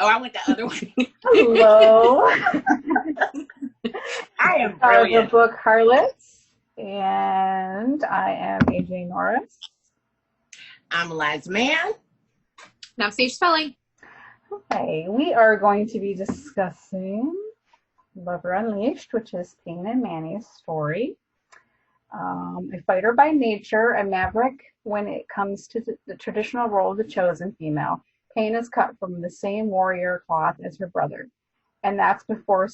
Oh, I went the other way. Hello. I am brilliant. The book Harlots, and I am AJ Norris. I'm Eliza Mann. And I'm Sage Spelling. Okay, we are going to be discussing Lover Unleashed, which is Payne and Manny's story. A fighter by nature, a maverick when it comes to the traditional role of the chosen female, Payne is cut from the same warrior cloth as her brother. And that's before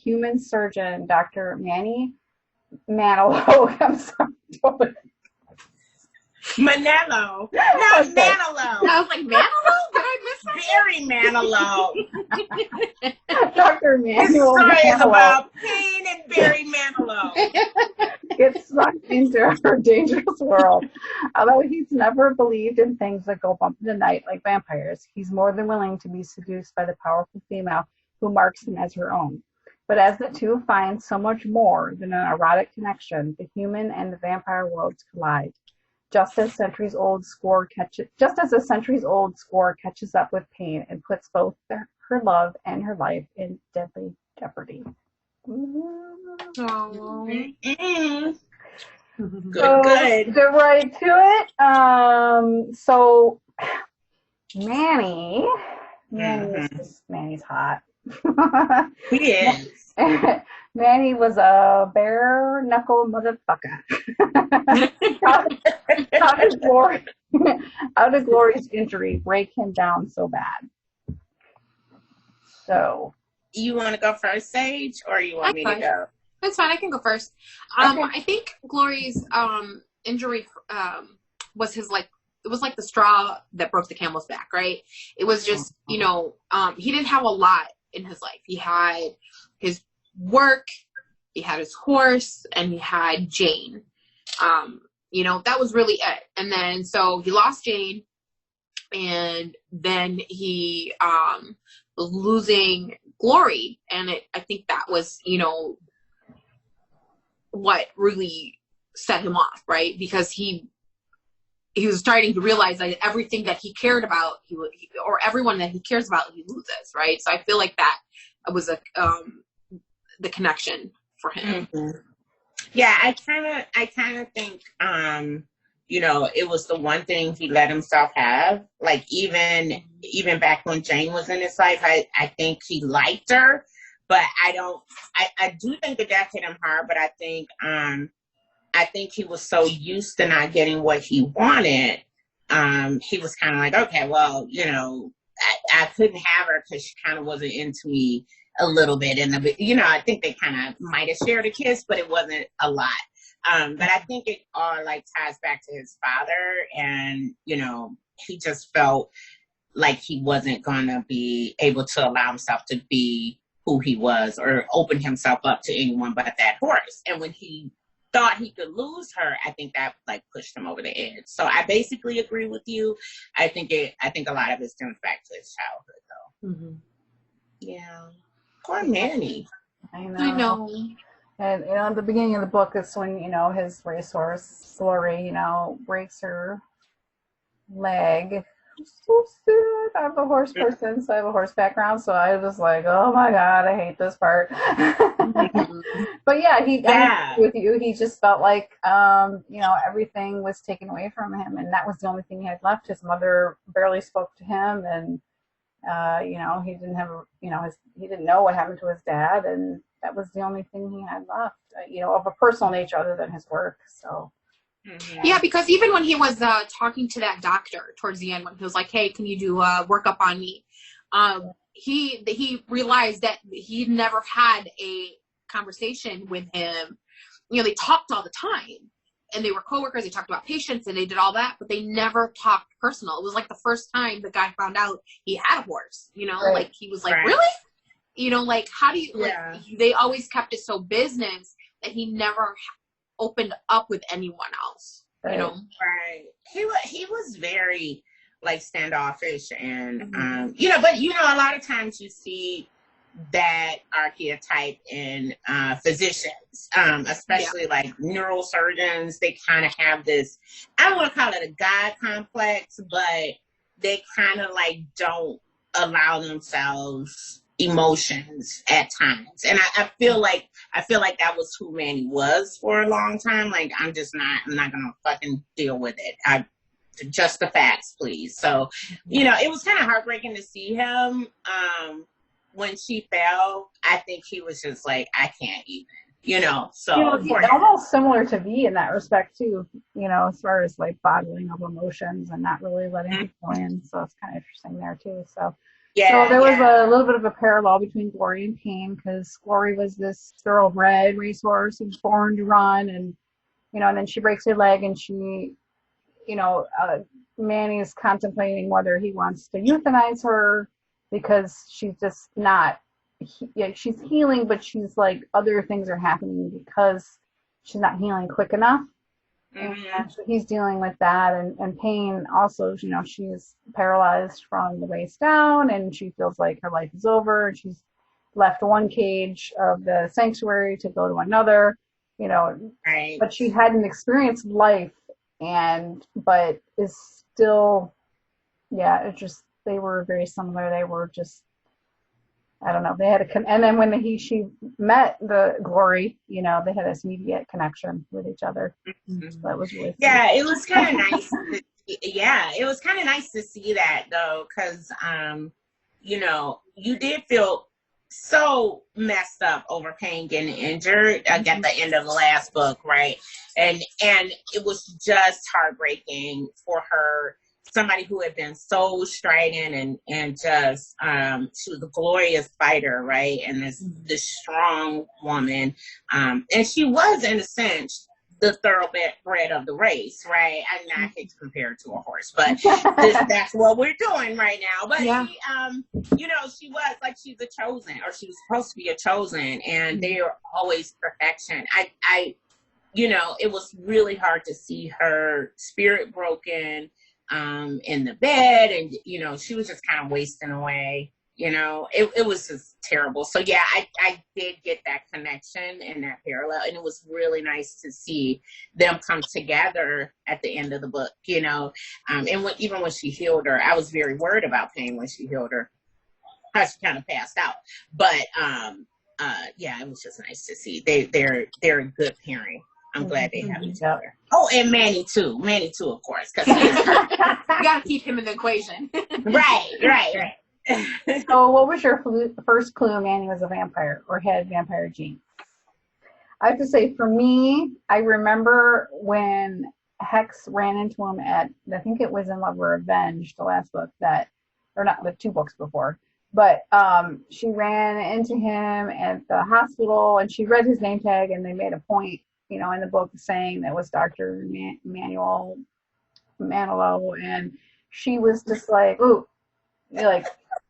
human surgeon Dr. Manny Manilow. I'm sorry. Manello. Not Okay. Manilow. I was like, Manilow? Did I miss something? Barry Manilow. Dr. Manuel This story is Manilow about Payne and Barry Manilow. gets sucked into her dangerous world. Although he's never believed in things that go bump in the night like vampires, he's more than willing to be seduced by the powerful female who marks him as her own. But as the two find so much more than an erotic connection, the human and the vampire worlds collide. Just as a centuries-old score catches up with Payne and puts both her love and her life in deadly jeopardy. Mm-hmm. Good. Get right to it. So Manny's hot. He is. Manny was a bare knuckle motherfucker. How did Glory's injury break him down so bad? So you want to go first, Sage, or you want me to go? That's fine. I can go first. Okay. I think Glory's injury was his it was like the straw that broke the camel's back, right? It was just, he didn't have a lot in his life. He had his work, he had his horse, and he had Jane. That was really it. And then so he lost Jane, and then he was losing Glory, and I think that was what really set him off, right? Because he was starting to realize that everything that he cared about, or everyone that he cares about, he loses, right? So I feel like that was the connection for him. Mm-hmm. Yeah, I kind of think, it was the one thing he let himself have. Like even back when Jane was in his life, I think he liked her, but I do think that hit him hard. But I think he was so used to not getting what he wanted. He was kind of like, okay, well, I couldn't have her because she kind of wasn't into me a little bit. I think they kind of might have shared a kiss, but it wasn't a lot. But I think it all ties back to his father, and he just felt like he wasn't gonna be able to allow himself to be who he was or open himself up to anyone but that horse. And when he thought he could lose her, I think that pushed him over the edge. So I basically agree with you. I think a lot of it stems back to his childhood, though. Mm-hmm. Yeah. Poor Manny. I know. And at the beginning of the book is when his racehorse Glory breaks her leg. So sad. I'm a horse person, so I have a horse background. So I was just like, oh my god, I hate this part. But yeah, I agree with you. He just felt like everything was taken away from him, and that was the only thing he had left. His mother barely spoke to him, and he didn't have he didn't know what happened to his dad, and that was the only thing he had left, of a personal nature other than his work. So. Mm-hmm. Yeah, because even when he was talking to that doctor towards the end, when he was like, "Hey, can you do workup on me?" He realized that he never had a conversation with him. They talked all the time, and they were coworkers. They talked about patients, and they did all that, but they never talked personal. It was like the first time the guy found out he had a horse. Right. He was like, right. Really? How do you? They always kept it so business that he never opened up with anyone else. Right. Right. He was very standoffish, and mm-hmm. But a lot of times you see that archetype in physicians, especially neurosurgeons. They kind of have this, I don't want to call it a God complex, but they kind of like don't allow themselves emotions at times. And I feel like that was who Manny was for a long time. Like, I'm not gonna fucking deal with it. Just the facts, please. So, it was kind of heartbreaking to see him. When she fell, I think he was just like, I can't even, so. It's almost similar to V in that respect too, as far as like bottling of emotions and not really letting people in. So it's kind of interesting there too. So, so there was a little bit of a parallel between Glory and Payne, because Glory was this thoroughbred racehorse who's born to run, and, and then she breaks her leg, and she, Manny is contemplating whether he wants to euthanize her because she's just not, she's healing, but she's like, other things are happening because she's not healing quick enough. And so he's dealing with that. And Payne also, she's paralyzed from the waist down, and she feels like her life is over, and she's left one cage of the sanctuary to go to another, right. But she hadn't experienced life, but is still, they were very similar. They were just, I don't know, they had and then when she met the Glory, they had this immediate connection with each other. So that was really sweet. It was kind of nice. It was kind of nice to see that though, because you did feel so messed up over Payne getting injured at the end of the last book, right? And it was just heartbreaking for her, somebody who had been so strident and just she was a glorious fighter, right? And this strong woman, and she was, in a sense, the thoroughbred of the race, right? I hate to compare it to a horse, but that's what we're doing right now. But she was like, she's a chosen, or she was supposed to be a chosen, and they are always perfection. I it was really hard to see her spirit broken in the bed, and she was just kind of wasting away. It was just terrible. So I did get that connection and that parallel, and it was really nice to see them come together at the end of the book. And even when she healed her, I was very worried about Payne when she healed her. How she kind of passed out, but it was just nice to see they're a good pairing. I'm glad they have each other. Oh, and Manny too, of course, because you gotta keep him in the equation. Right. So what was your first clue Manny was a vampire or had vampire genes? I have to say, for me, I remember when Hex ran into him at, I think it was in Love or Revenge, the last book or not, the 2 books before, but she ran into him at the hospital, and she read his name tag, and they made a point, in the book saying that was Dr. Manuel Manilow, and she was just like, ooh,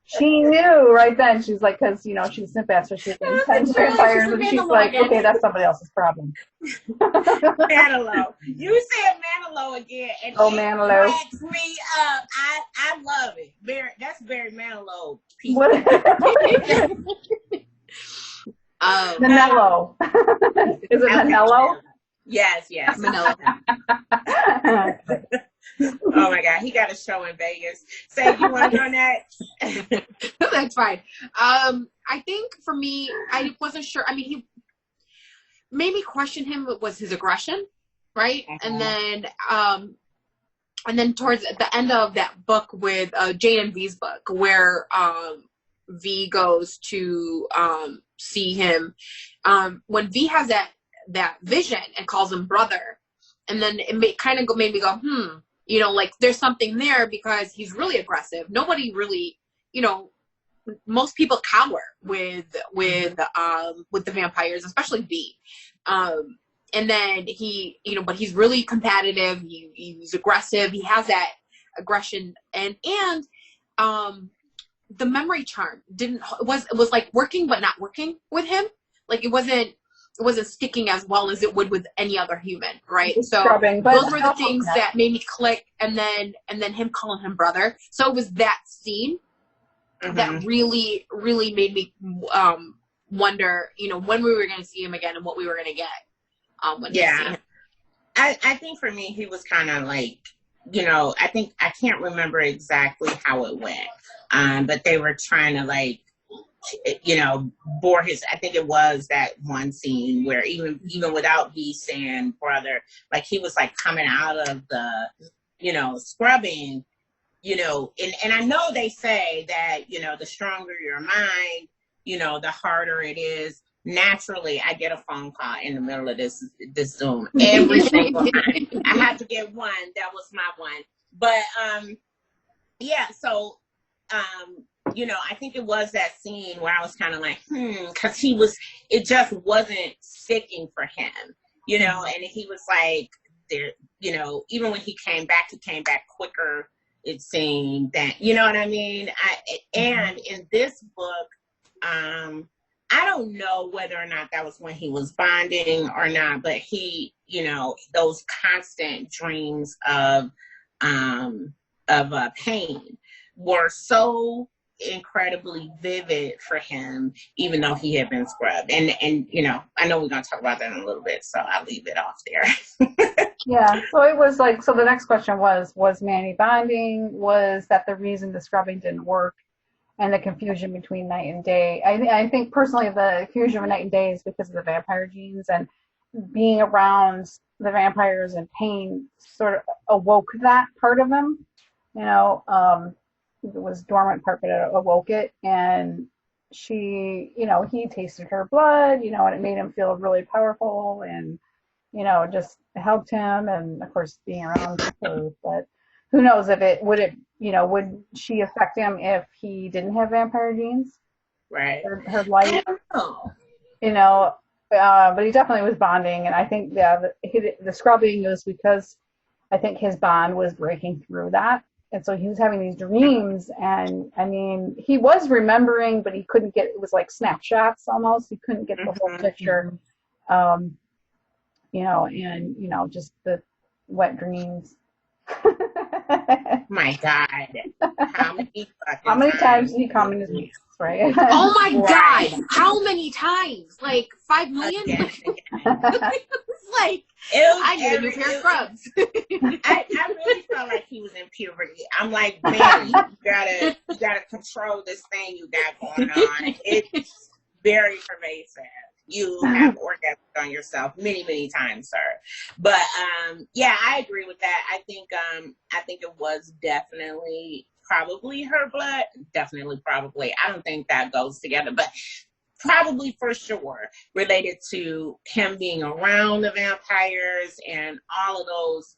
she knew right then. She's like, because she's sympath, so she's like 10 vampires, and she's like, okay, that's somebody else's problem. Manilow, you said Manilow again, and Manilow cracks me up. I love it. That's very Manilow. Manello. Is it Manello? Yes. Manila. Oh my God, he got a show in Vegas. Say, you want to go next? That's fine. I think for me, I wasn't sure. I mean, he made me question him was his aggression, right? And then towards the end of that book with Jane and V's book, where V goes to see him, when V has that vision and calls him brother, and then it made me go, like there's something there, because he's really aggressive. Nobody really, most people cower with the vampires, especially V. And then he, but he's really competitive. He's aggressive. He has that aggression, and the memory charm was like working but not working with him. Like it wasn't sticking as well as it would with any other human, right? So those were the things that made me click, and then him calling him brother. So it was that scene that really, really made me wonder, when we were going to see him again and what we were going to get when we see him. I think for me, he was kind of like I can't remember exactly how it went. But they were trying to like, bore his, I think it was that one scene where even without B saying brother, like he was like coming out of the, scrubbing, and I know they say that, the stronger your mind, the harder it is. Naturally, I get a phone call in the middle of this Zoom every single time. I had to get one. That was my one. But yeah, so I think it was that scene where I was kind of like, because it just wasn't sticking for him, and he was like, there, even when he came back quicker, it seemed that, you know what I mean? And in this book, I don't know whether or not that was when he was bonding or not, but he, those constant dreams of pain were so incredibly vivid for him, even though he had been scrubbed. And I know we're going to talk about that in a little bit, so I'll leave it off there. Yeah, so it was like, so the next question was Manny bonding? Was that the reason the scrubbing didn't work? And the confusion between night and day. I think personally the confusion of night and day is because of the vampire genes, and being around the vampires and pain sort of awoke that part of him. It was dormant part, but it awoke it. And she, he tasted her blood, and it made him feel really powerful, and, just helped him. And of course, being around her, but who knows if would she affect him if he didn't have vampire genes? Right. Her life, but he definitely was bonding. And I think, the scrubbing was because I think his bond was breaking through that. And so he was having these dreams, and I mean, he was remembering, but he couldn't get, it was like snapshots almost. He couldn't get the whole picture, just the wet dreams. My God. How many times did he come in his weeks, right? Oh my God. How many times? Like 5 million? It's like, I need a new pair of scrubs. I really felt like he was in puberty. I'm like, man, you gotta control this thing you got going on. It's very pervasive. You have orgasmed on yourself many, many times, sir. But yeah, I agree with that. I think it was definitely probably her blood. Definitely, probably. I don't think that goes together, but probably for sure related to him being around the vampires and all of those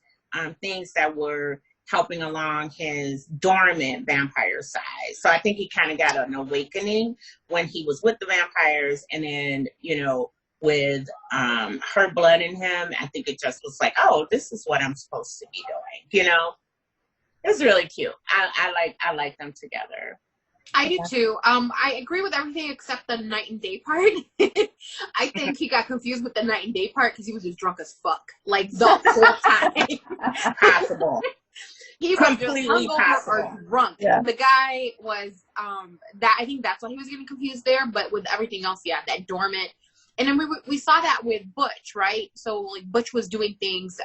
things that were helping along his dormant vampire side. So I think he kind of got an awakening when he was with the vampires, and then, with her blood in him, I think it just was like, oh, this is what I'm supposed to be doing, It's really cute. I like them together. I do too. I agree with everything except the night and day part. I think he got confused with the night and day part because he was just drunk as fuck, like the whole time. Possible. He was completely just hungover or drunk. Yeah. The guy was I think that's why he was getting confused there. But with everything else, yeah, that dormant. And then we saw that with Butch, right? So like Butch was doing things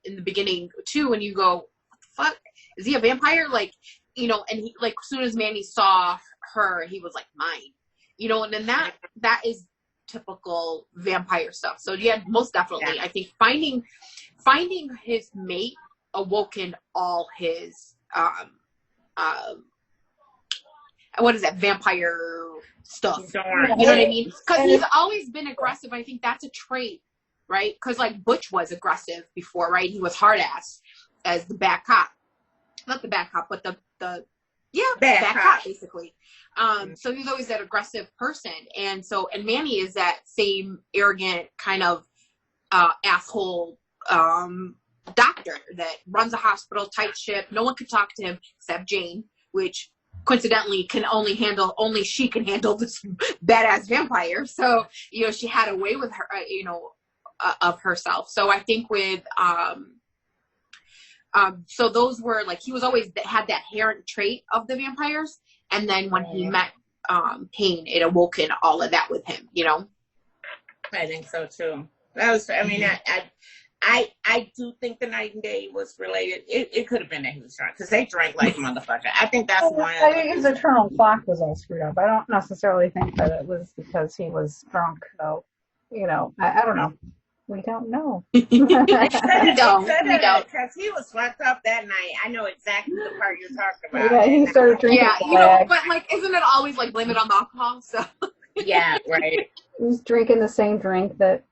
in the beginning too, and you go, what the fuck? Is he a vampire? Like, and he, like, as soon as Manny saw her, he was like, mine, and then that is typical vampire stuff. So yeah, most definitely, I think finding his mate awoken all his what is that, vampire stuff? You know what I mean? Because he's always been aggressive. I think that's a trait, right? Because like Butch was aggressive before, right? He was hard ass as the bad cop, not the bad cop, but the bad cop basically. So he's always that aggressive person, and Manny is that same arrogant kind of asshole doctor that runs a hospital, tight ship. No one could talk to him except Jane, which coincidentally only she can handle this badass vampire. So she had a way with her, of herself. So I think with so those were like, he was always had that inherent trait of the vampires, and then when he met Pain, it awoken all of that with him. I think so too. That was, I mean, I do think the night and day was related. It could have been that he was drunk because they drank like a motherfucker. I think that's one. I think his internal clock was all screwed up. I don't necessarily think that it was because he was drunk, though. You know, I don't know. We don't know. We don't. Because he was fucked up that night. I know exactly the part you're talking about. Yeah, he started drinking. Yeah, you know, but like, isn't it always like blame it on the alcohol? So. Yeah, right. He was drinking the same drink that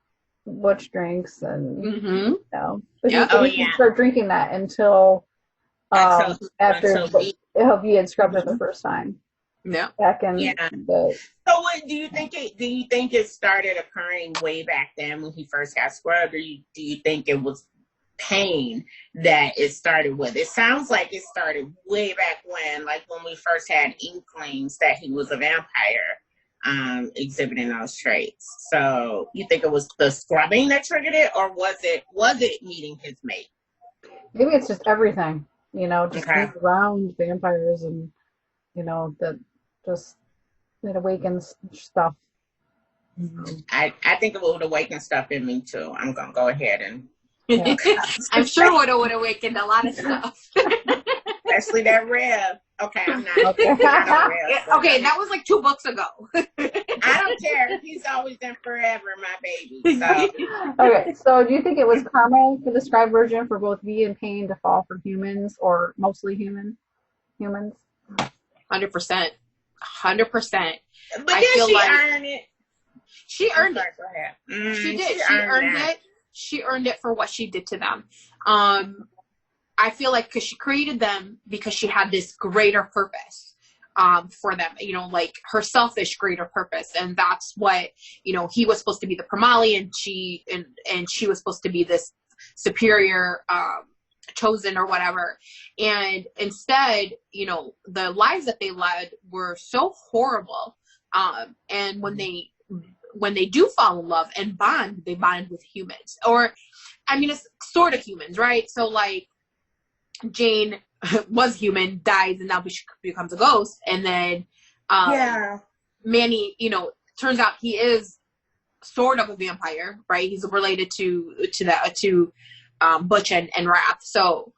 Butch drinks, and you know, but he didn't start drinking that until after he had scrubbed it the first time. Yeah. Back in So what do you think it started occurring way back then when he first got scrubbed, or do you think it was pain that it started with? It sounds like it started way back when we first had inklings that he was a vampire, exhibiting those traits. So you think it was the scrubbing that triggered it, or was it meeting his mate? Maybe it's just everything, you know, just being around vampires, and you know, that just it awakens stuff. I think it would awaken stuff in me too. I'm gonna go ahead and I'm sure it would awaken a lot of stuff. Especially that rib. Okay, I'm not. Okay, that was like 2 books ago. I don't care. He's always been forever my baby. So. Okay, so do you think it was karma for the scribe virgin for both V and Pain to fall for humans, or mostly humans? 100%. 100%. But then she earned it. She earned it. Go ahead. She did. She earned it. She earned it for what she did to them. I feel like because she created them because she had this greater purpose for them, you know, like her selfish greater purpose. And that's what, you know, he was supposed to be the Pramali, and she was supposed to be this superior chosen or whatever. And instead, you know, the lives that they led were so horrible. And when they do fall in love and bond, they bond with humans, or I mean, it's sort of humans, right? So like Jane was human, dies, and now she becomes a ghost. And then Manny, you know, turns out he is sort of a vampire, right? He's related to Butch and Wrath. So,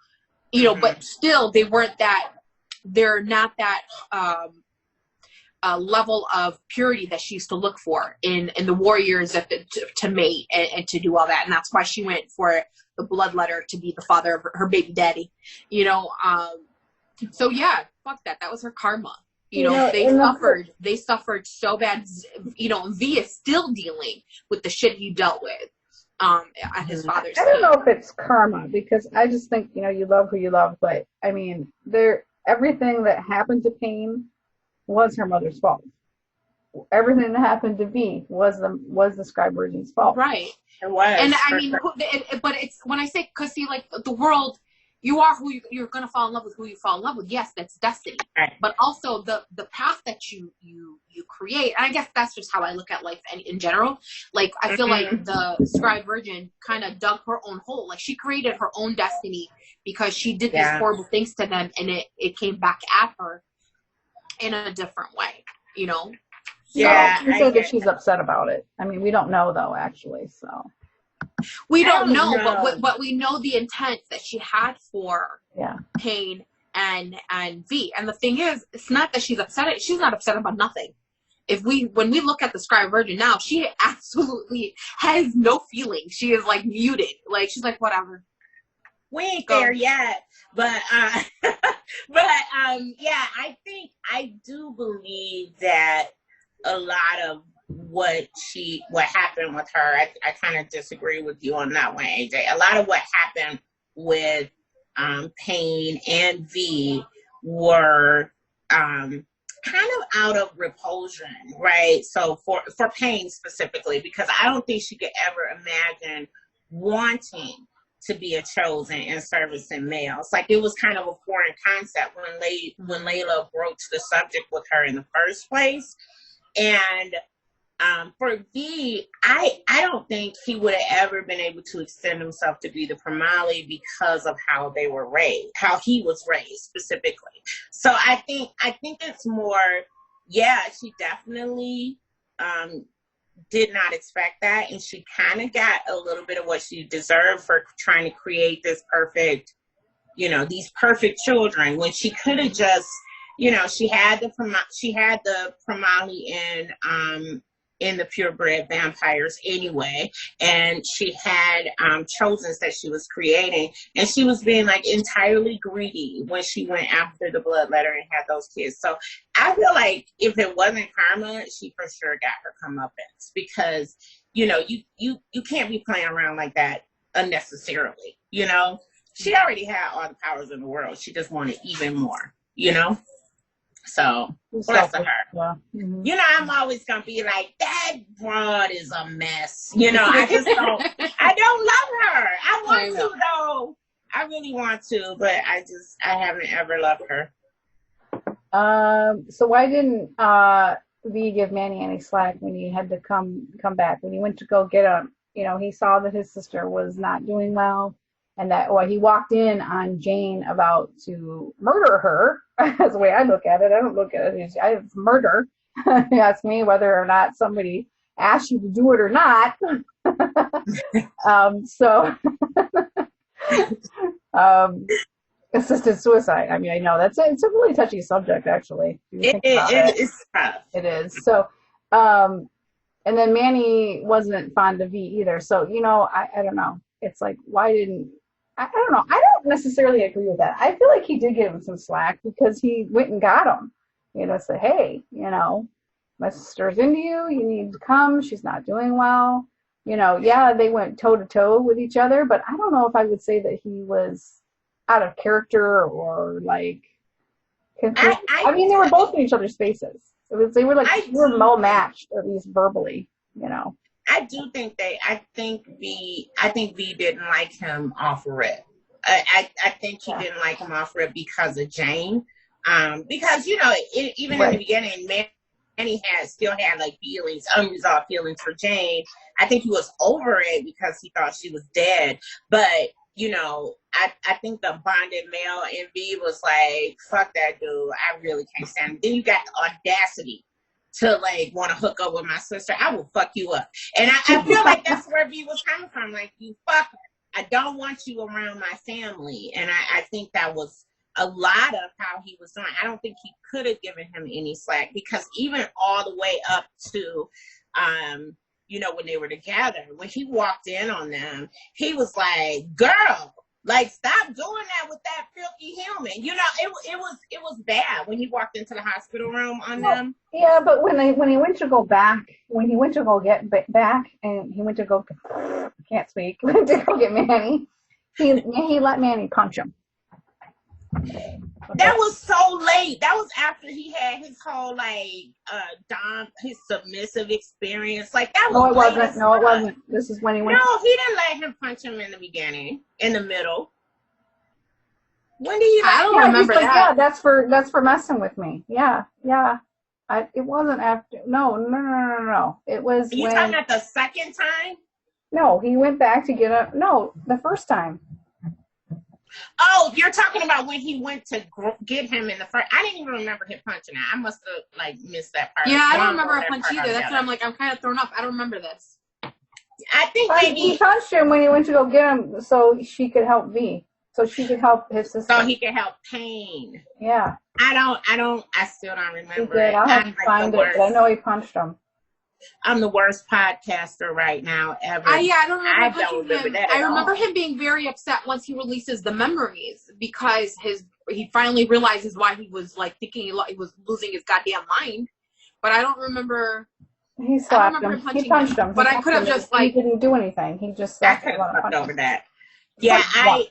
you know, but still they're not that level of purity that she used to look for in the warriors to mate and to do all that. And that's why she went for the bloodletter to be the father of her baby daddy, you know? So yeah, fuck that. That was her karma. You know, they suffered so bad, you know, and V is still dealing with the shit he dealt with at his father's I don't know if it's karma, because I just think, you know, you love who you love, but I mean, everything that happened to Pain was her mother's fault. Everything that happened to V was the scribe virgin's fault. Right. It was. And I mean, but it's when I say, because see, like the world, you are who you're going to fall in love with, who you fall in love with. Yes, that's destiny. Right. But also the path that you create. And I guess that's just how I look at life in general. Like, I feel like the scribe virgin kind of dug her own hole. Like, she created her own destiny because she did these horrible things to them, and it came back at her in a different way, you know? Yeah. So, you say that she's upset about it. I mean, we don't know, though, actually, so. We don't know, but we know the intent that she had for Pain and V. And the thing is, it's not that she's upset. She's not upset about nothing. When we look at the scribe virgin now, she absolutely has no feeling. She is like muted. Like, she's like, whatever. We ain't there yet, but I do believe that a lot of what happened with her, I kind of disagree with you on that one, AJ. A lot of what happened with Pain and V were kind of out of repulsion, right? So for Pain specifically, because I don't think she could ever imagine wanting to be a chosen and servicing males. Like, it was kind of a foreign concept when Layla broached the subject with her in the first place. And for V, I don't think he would have ever been able to extend himself to be the Pramali because of how they were raised, how he was raised specifically. So I think it's more, she definitely did not expect that, and she kind of got a little bit of what she deserved for trying to create this perfect, these perfect children, when she could have just, she had the Pramali in the purebred vampires anyway, and she had chosens that she was creating, and she was being like entirely greedy when she went after the bloodletter and had those kids. So I feel like if it wasn't karma, she for sure got her comeuppance, because you can't be playing around like that unnecessarily. She already had all the powers in the world. She just wanted even more. So bless her. Yeah. Mm-hmm. I'm always gonna be like, that broad is a mess. I just don't. I don't love her. I want to though. I really want to, but I haven't ever loved her. So why didn't V give Manny any slack when he had to come back, when he went to go get him? He saw that his sister was not doing well, and that he walked in on Jane about to murder her. That's the way I look at it. I don't look at it as it's murder. He asked me whether or not somebody asked you to do it or not. Assisted suicide. I mean, I know it's a really touchy subject, actually. It's tough. It is. So, and then Manny wasn't fond of V either. So, I don't know. It's like, why didn't, I don't know. I don't necessarily agree with that. I feel like he did give him some slack because he went and got him. Said, hey, my sister's into you. You need to come. She's not doing well. Yeah, they went toe to toe with each other, but I don't know if I would say that he was out of character or like. I mean, they were both in each other's faces. They were well matched, at least verbally. I do think I think V didn't like him off rip. I think he didn't like him off rip because of Jane. Because even in the beginning, Manny still had like unresolved feelings for Jane. I think he was over it because he thought she was dead. But I think the bonded male in V was like, fuck that dude. I really can't stand him. Then you got the audacity to like want to hook up with my sister. I will fuck you up. And I feel like that's where V was coming from. Like, you fucker. I don't want you around my family. And I think that was a lot of how he was doing. I don't think he could have given him any slack, because even all the way up to, when they were together, when he walked in on them, he was like, girl, like, stop doing that with that filthy human. It was bad when he walked into the hospital room on them. Yeah, but when he went to go back, when he went to go get back, and he went to go, can't speak, went to go get Manny, he let Manny punch him. That was so late. That was after he had his whole his submissive experience. Like, that was it wasn't. No, it wasn't. This is when he went. No, he didn't let him punch him in the beginning. In the middle. When did he? I don't remember that. Yeah, that's for messing with me. Yeah. It wasn't after. No. It was. Are you talking about the second time? No, he went back to get up. No, the first time. Oh, you're talking about when he went to get him in the first. I didn't even remember him punching her. I must have missed that part. Yeah, I don't remember a punch either. That's what I'm kind of thrown off. I don't remember this. I think maybe he punched him when he went to go get him, so she could help V. So she could help his sister. So he could help Pain. Yeah. I still don't remember. He did. I'll have to find it, but I know he punched him. I'm the worst podcaster right now ever. I don't remember him. I remember him being very upset once he releases the memories, because he finally realizes why he was like thinking he was losing his goddamn mind. But I don't remember. He slapped him. He punched him. But I could have just he didn't do anything. He just slapped him. Over that. Yeah, I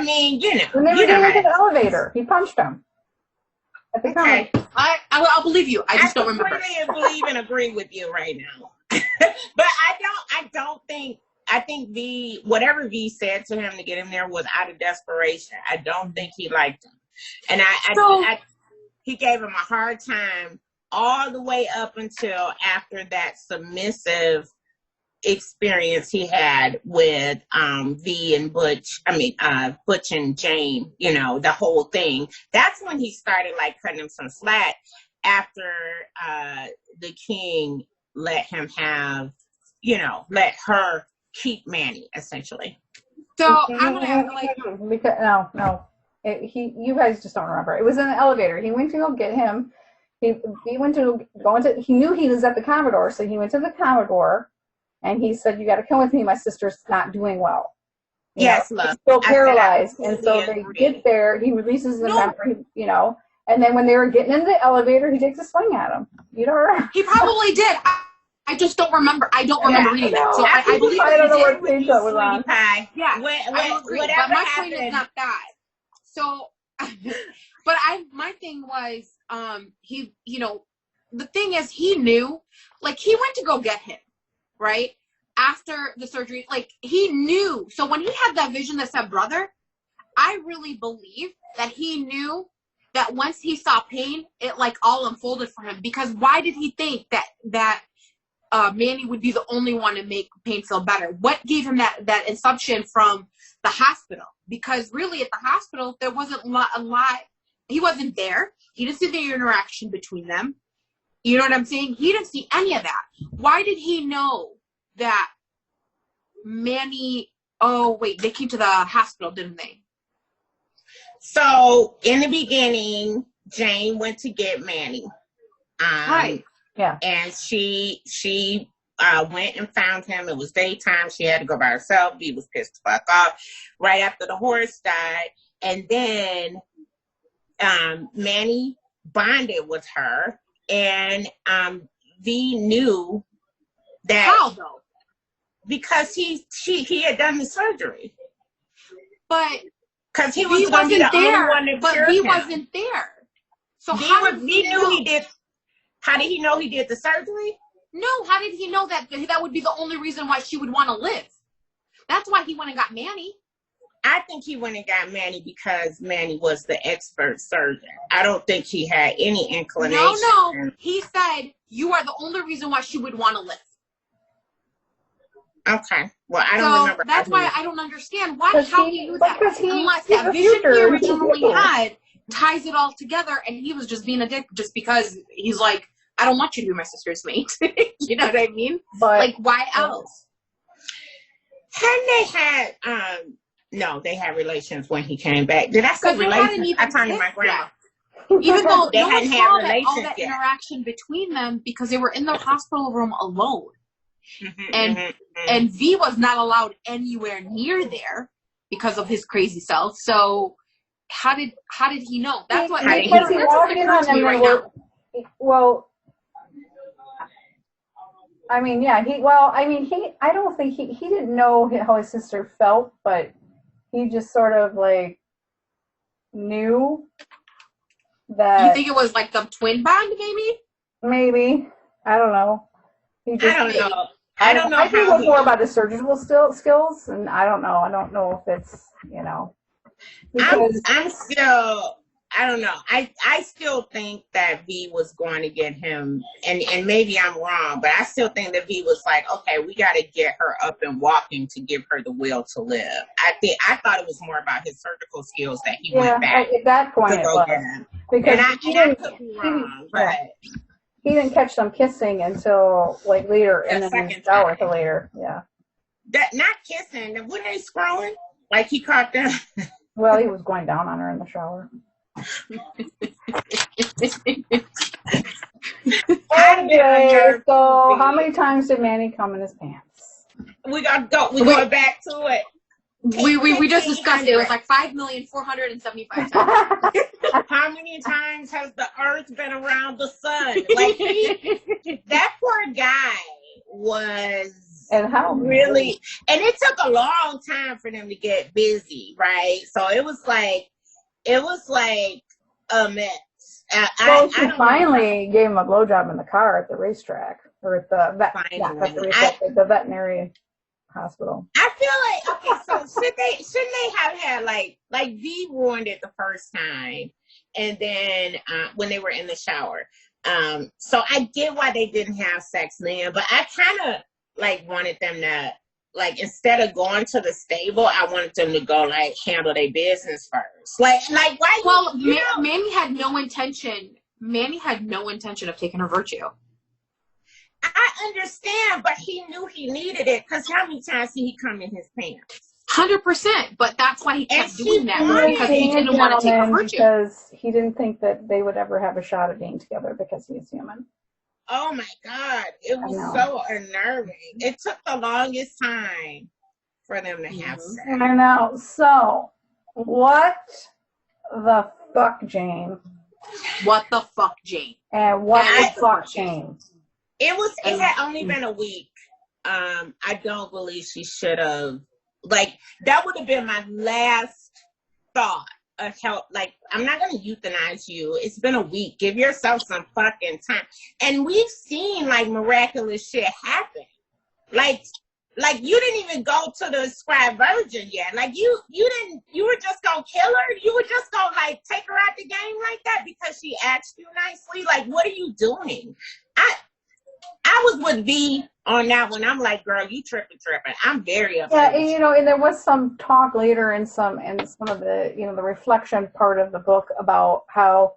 mean, When they were going to the elevator, he punched him. Okay. I'll believe you. I just don't remember. I completely believe and agree with you right now. But I don't think, I think whatever V said to him to get him there was out of desperation. I don't think he liked him. And he gave him a hard time all the way up until after that submissive experience he had with V and Butch. Butch and Jane, the whole thing. That's when he started like cutting him some slack after the king let him have, you know, let her keep Manny, essentially. So I'm gonna like because no. You guys just don't remember. It was in the elevator. He went to go get him. He went to go into. He knew he was at the Commodore, so he went to the Commodore, and he said, "You got to come with me. My sister's not doing well. Yes, She's love. still paralyzed." I And so they agree. get there. He releases the memory, and then when they were getting in the elevator, he takes a swing at him. You don't. he probably did. I just don't remember. I don't remember reading that. So I believe I don't know he did. what page that was on. Yeah, I agree. But my happened, point is not that. So, but my thing was, he, the thing is, he knew, like, he went to go get him, right? After the surgery, like, he knew. So when he had that vision that said brother, I really believe that he knew that once he saw pain, it, like, all unfolded for him. Because why did he think that Manny would be the only one to make pain feel better? What gave him that assumption from the hospital? Because really at the hospital, there wasn't a lot. He wasn't there. He didn't see the interaction between them. You know what I'm saying? He didn't see any of that. Why did he know that Manny, oh wait, they came to the hospital, didn't they? So in the beginning, Jane went to get Manny. Right. Yeah. And she went and found him. It was daytime. She had to go by herself. He was pissed the fuck off right after the horse died. And then Manny bonded with her. And V knew that. How though? Because he had done the surgery. But because he was going to be the only one to but cure he him. wasn't there. So he knew he did. How did he know he did the surgery? No, how did he know that would be the only reason why she would want to live? That's why he went and got Manny. I think he went and got Manny because Manny was the expert surgeon. I don't think he had any inclination. No. He said, you are the only reason why she would want to live. Okay. Well, I don't remember. That's why I don't understand how he knew that. Unless that vision he future. originally had ties it all together, and he was just being a dick just because he's like, I don't want you to be my sister's mate. You know what I mean? But, like, why else? Hadn't they had, no, they had relations when he came back. Did I say relations? I turned to my grandma. Even though they no one hadn't saw had all that yet. interaction between them because they were in the hospital room alone. And V was not allowed anywhere near there because of his crazy self. So how did he know? That's what he walked in on them right now. Well, I mean, yeah, I don't think he didn't know how his sister felt, but he just sort of like knew that. You think it was like the twin bond, maybe? Maybe. I don't know. I don't know. I don't know. I think more about his surgical skills, and I don't know. I don't know if it's, I'm still, I don't know. I still think that V was going to get him, and maybe I'm wrong, but I still think that V was like, okay, we got to get her up and walking to give her the will to live. I thought it was more about his surgical skills that he went back at that point to go get him. Because I could be wrong, but he didn't catch them kissing until like later, and then in the shower till later. Yeah. That not kissing. When they scrolling, like he caught them. Well, he was going down on her in the shower. Okay, so how many times did Manny come in his pants? We gotta go. We're going back to it. We just discussed it. It was like 5,475,000 times. How many times has the earth been around the sun? Like that poor guy was. And how really? And it took a long time for them to get busy, right? So it was like a mess. She finally gave him a blowjob in the car at the racetrack, or at the veterinary hospital. I feel like, okay, so shouldn't they have had like V ruined it the first time, and then when they were in the shower. So I get why they didn't have sex then, but I kind of like wanted them to, like, instead of going to the stable, I wanted them to go like handle their business first. Like why? Well, Manny had no intention. Manny had no intention of taking her virtue. I I understand, but he knew he needed it because how many times did he come in his pants? 100%. But that's why he kept doing that, because he Being a didn't want to take a gentleman virtue. because he didn't think that they would ever have a shot at being together because he is human. Oh my God. It was so unnerving. It took the longest time for them to have sex. I know. So, what the fuck, Jane? What the fuck, Jane? And what the fuck, Jane? It had only been a week. I don't believe she should have. Like, that would have been my last thought of help. Like, I'm not going to euthanize you. It's been a week. Give yourself some fucking time. And we've seen, like, miraculous shit happen. Like you didn't even go to the scribe virgin yet. Like, you were just going to kill her? You were just going to, like, take her out the game like that because she asked you nicely? Like, what are you doing? I was with V on that one. I'm like, girl, you tripping. I'm very upset. Yeah, and there was some talk later in some of the, the reflection part of the book about how,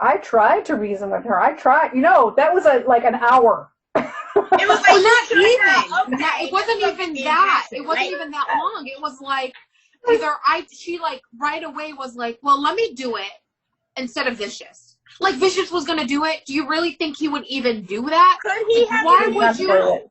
I tried to reason with her. That was like an hour. It was like not even. Okay, it wasn't even that. It wasn't even that long. It was like she like right away was like, well, let me do it instead of Vicious. Like, Vicious was going to do it. Do you really think he would even do that? Could he have? Why would you?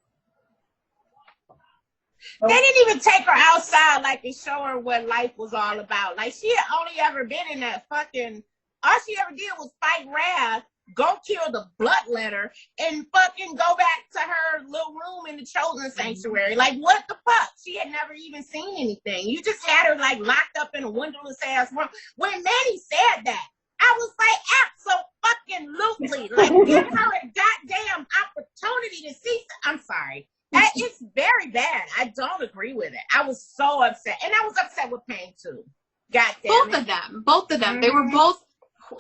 They didn't even take her outside, like, to show her what life was all about. Like, she had only ever been in that fucking, all she ever did was fight Wrath, go kill the bloodletter, and fucking go back to her little room in the Chosen Sanctuary. Like, what the fuck? She had never even seen anything. You just had her, like, locked up in a windowless ass room. When Manny said that, I was like, absolutely. Like, give her a goddamn opportunity to see. I'm sorry. It's very bad. I don't agree with it. I was so upset. And I was upset with Payne, too. God damn it. Both of them. Mm-hmm. They were both,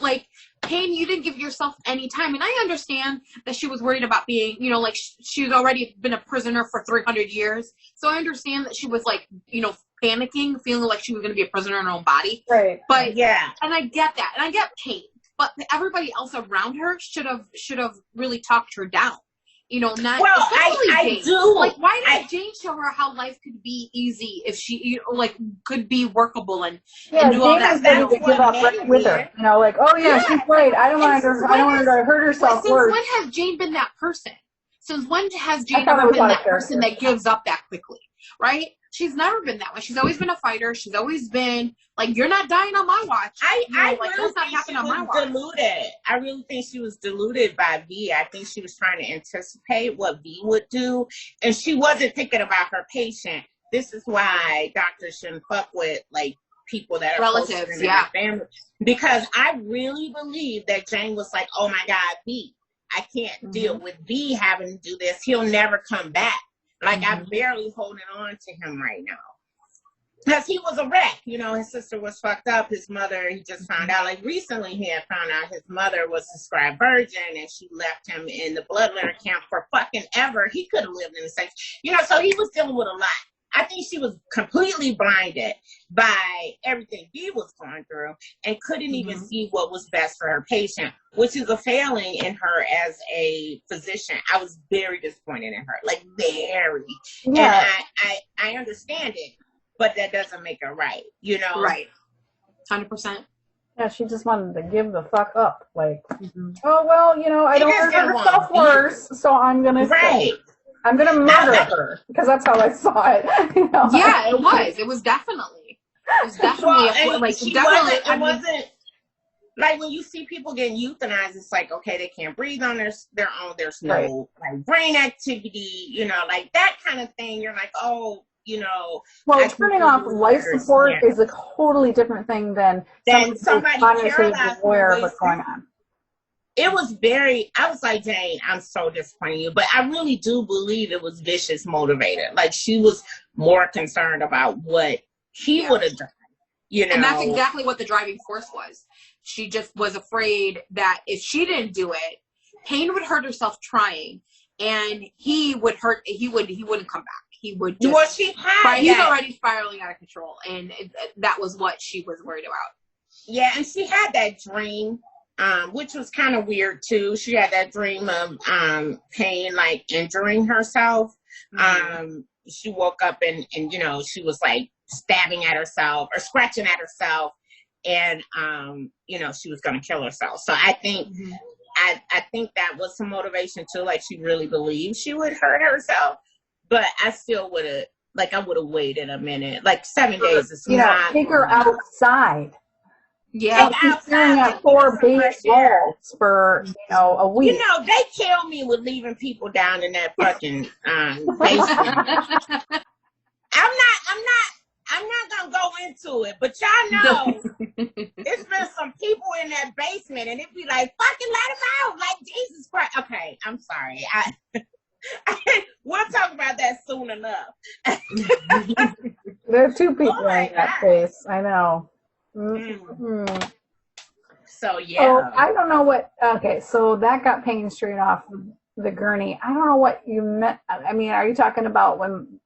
like, Payne, you didn't give yourself any time. And I understand that she was worried about being, like, she's already been a prisoner for 300 years. So I understand that she was, like, panicking, feeling like she was going to be a prisoner in her own body. Right. But yeah, and I get that, and I get Payne, but everybody else around her should have really talked her down. Not well, I Jane. Do like, why didn't Jane show her how life could be easy if she could be workable and do all that? That's to give up with her. Like, oh yeah, she's right. I don't want her to hurt herself. Since when has Jane been that person? Since when has Jane ever been that person that gives up that quickly? Right? She's never been that way. She's always been a fighter. She's always been like, you're not dying on my watch. I really think she was deluded. I really think she was deluded by V. I think she was trying to anticipate what V would do, and she wasn't thinking about her patient. This is why doctors shouldn't fuck with like people that are relatives, in their family. Because I really believe that Jane was like, oh my God, V, I can't deal with V having to do this. He'll never come back. Like, I'm barely holding on to him right now. Because he was a wreck. His sister was fucked up. His mother, he just found out, like, recently he had found out his mother was a scribe virgin and she left him in the bloodletter camp for fucking ever. He could have lived in the sex. So he was dealing with a lot. I think she was completely blinded by everything he was going through and couldn't even see what was best for her patient, which is a failing in her as a physician. I was very disappointed in her, like very. Yeah. And I understand it, but that doesn't make it right, Right. 100%. Yeah, she just wanted to give the fuck up. Like, oh, well, I don't want her self-worth, so I'm going to say. I'm going to murder her, because that's how I saw it. Yeah, it was. It was definitely. It was definitely, it wasn't, like, when you see people getting euthanized, it's like, okay, they can't breathe on their own. There's no, like, brain activity, like, that kind of thing. You're like, oh, Well, turning off life support is a totally different thing than somebody aware of what's going on. It was I was like, Jane, I'm so disappointed in you. But I really do believe it was Vicious motivated. Like, she was more concerned about what he would have done, And that's exactly what the driving force was. She just was afraid that if she didn't do it, Payne would hurt herself trying, and he wouldn't come back. He would just... Well, he's already spiraling out of control, and that was what she was worried about. Yeah, and she had that dream which was kind of weird too. She had that dream of Payne like injuring herself. She woke up and she was like stabbing at herself or scratching at herself, and she was gonna kill herself. So I think I think that was some motivation too. Like she really believed she would hurt herself, but I still would have I would have waited a minute. Like 7 days is not. Take her outside. Yeah, she's staring at 4 baseballs for a week. They kill me with leaving people down in that fucking basement. I'm not gonna go into it, but y'all know it's been some people in that basement, and it'd be like, fucking let them out, like Jesus Christ. Okay, I'm sorry. We'll talk about that soon enough. There are 2 people in that case. I know. Mm-hmm. So yeah. So I don't know what. Okay, so that got Payne straight off the gurney. I don't know what you meant. I mean, are you talking about when?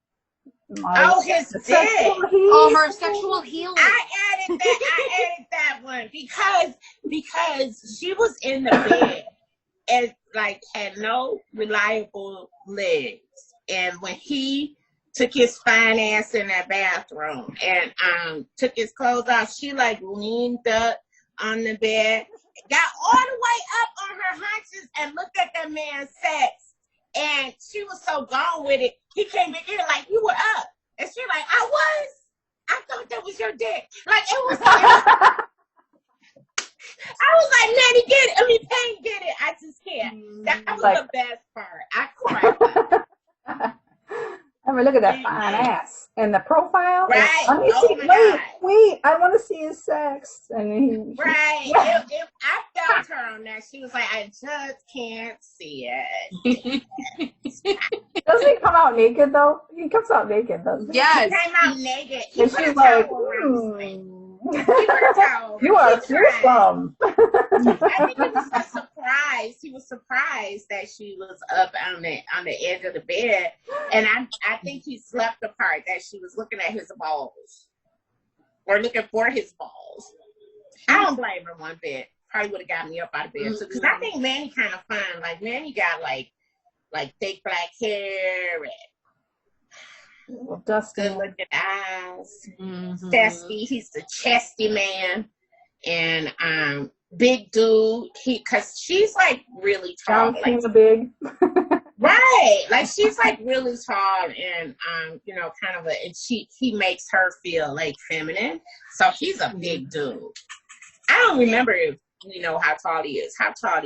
His dick. Her sexual healing. I added that one because she was in the bed and had no reliable legs, and when he took his fine ass in that bathroom and took his clothes off, she leaned up on the bed, got all the way up on her haunches and looked at that man's sex. And she was so gone with it, he came in here like, you were up. And she I thought that was your dick. It was I was like, Manny, get it. I mean, Payne, get it. I just can't. That was the best part. I cried. I mean, look at that fine ass. And the profile. Right. Let me see. Wait. I want to see his sex. And right. I felt her on that. She was like, I just can't see it. Doesn't he come out naked, though? He comes out naked, doesn't he? Yes. He came out naked. And she's like, you are fearsome. I think it was a surprise. He was surprised that she was up on the edge of the bed, and I think he slept the part that she was looking at his balls or looking for his balls. I don't blame her one bit. Probably would have got me up out of bed too, because I think Manny kind of fun. Like Manny got like thick black hair and dusty good-looking eyes. Chesty, he's the chesty man, and big dude. Cause she's really tall. Big. Right, she's really tall and kind of and he makes her feel feminine. So he's a big dude. I don't remember if how tall he is. How tall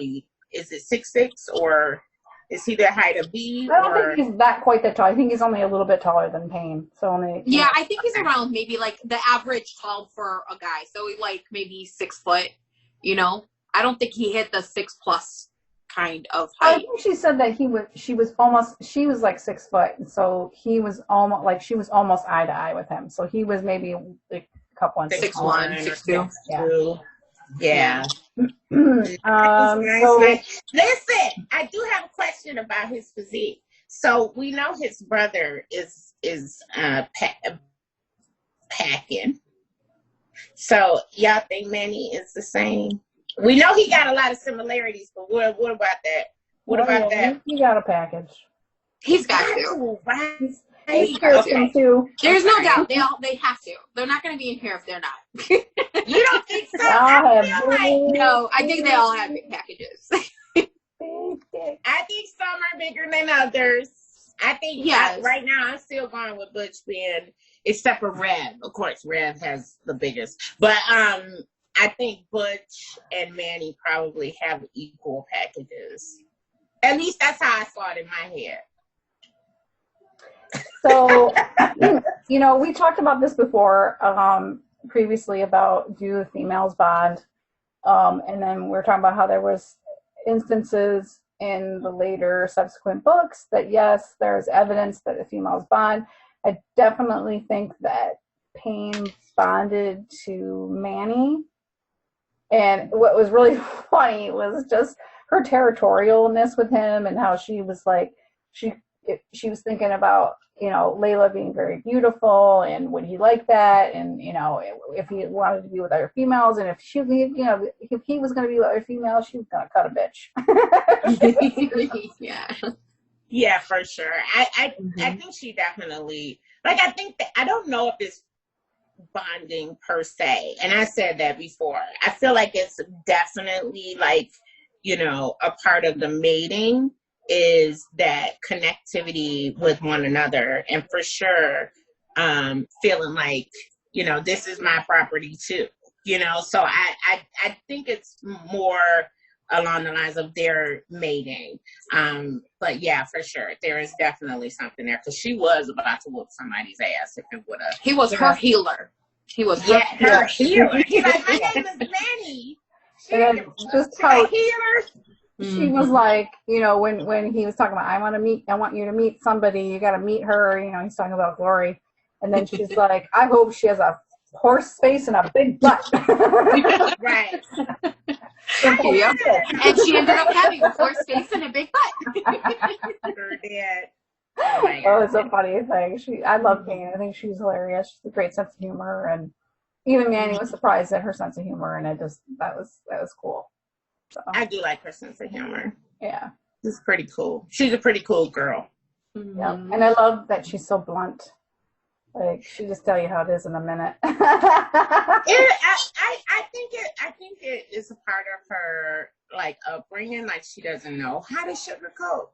is it? 6'6" or? Is he the height of B? I don't think he's quite that tall. I think he's only a little bit taller than Payne. Yeah, I think he's around maybe the average tall for a guy. So maybe 6 foot. I don't think he hit the 6+ kind of height. I think she said that she was 6 foot, and so he was almost she was almost eye to eye with him. So he was maybe a couple inches 6'1", 6'2". Yeah. Yeah. Listen, I do have a question about his physique. So we know his brother is packing. So y'all think Manny is the same? We know he got a lot of similarities, but what about that? What about that? He got a package. He's got to. Right. He's piercing too. There's no doubt. They have to. They're not going to be in here if they're not. You don't think so? No, I think they all have big packages. I think some are bigger than others. I think right now I'm still going with Butch being, except for Rev. Of course, Rev has the biggest. But I think Butch and Manny probably have equal packages. At least that's how I saw it in my head. So, we talked about this before, previously about do the females bond, and then we're talking about how there was instances in the later subsequent books that yes, there's evidence that the females bond. I definitely think that Payne bonded to Manny, and what was really funny was just her territorialness with him and how she was she was thinking about, Layla being very beautiful, and would he like that, and if he wanted to be with other females, and if if he was going to be with other females, she was going to cut a bitch. Yeah, for sure. I think she definitely, like, I think that, I don't know if it's bonding per se, and I said that before. I feel like it's definitely like, a part of the mating is that connectivity with one another, and for sure feeling like, this is my property too, so I think it's more along the lines of their mating, but yeah, for sure there is definitely something there, because she was about to whoop somebody's ass if it would have. He was her healer. He was her healer. He's like, my name is Manny. And just how healer. She was like, when he was talking about, I want you to meet somebody, you got to meet her, he's talking about Glory. And then she's like, I hope she has a horse face and a big butt. Right. Yep. And she ended up having a horse face and a big butt. Sure did. Oh, it's a funny thing. I love Kane. I think she's hilarious. She's a great sense of humor, and even Manny was surprised at her sense of humor, and that was cool. So. I do like her sense of humor. Yeah. She's pretty cool. She's a pretty cool girl. Yeah. And I love that she's so blunt. Like, she just tell you how it is in a minute. I think it is a part of her, like, upbringing. Like, she doesn't know how to sugarcoat.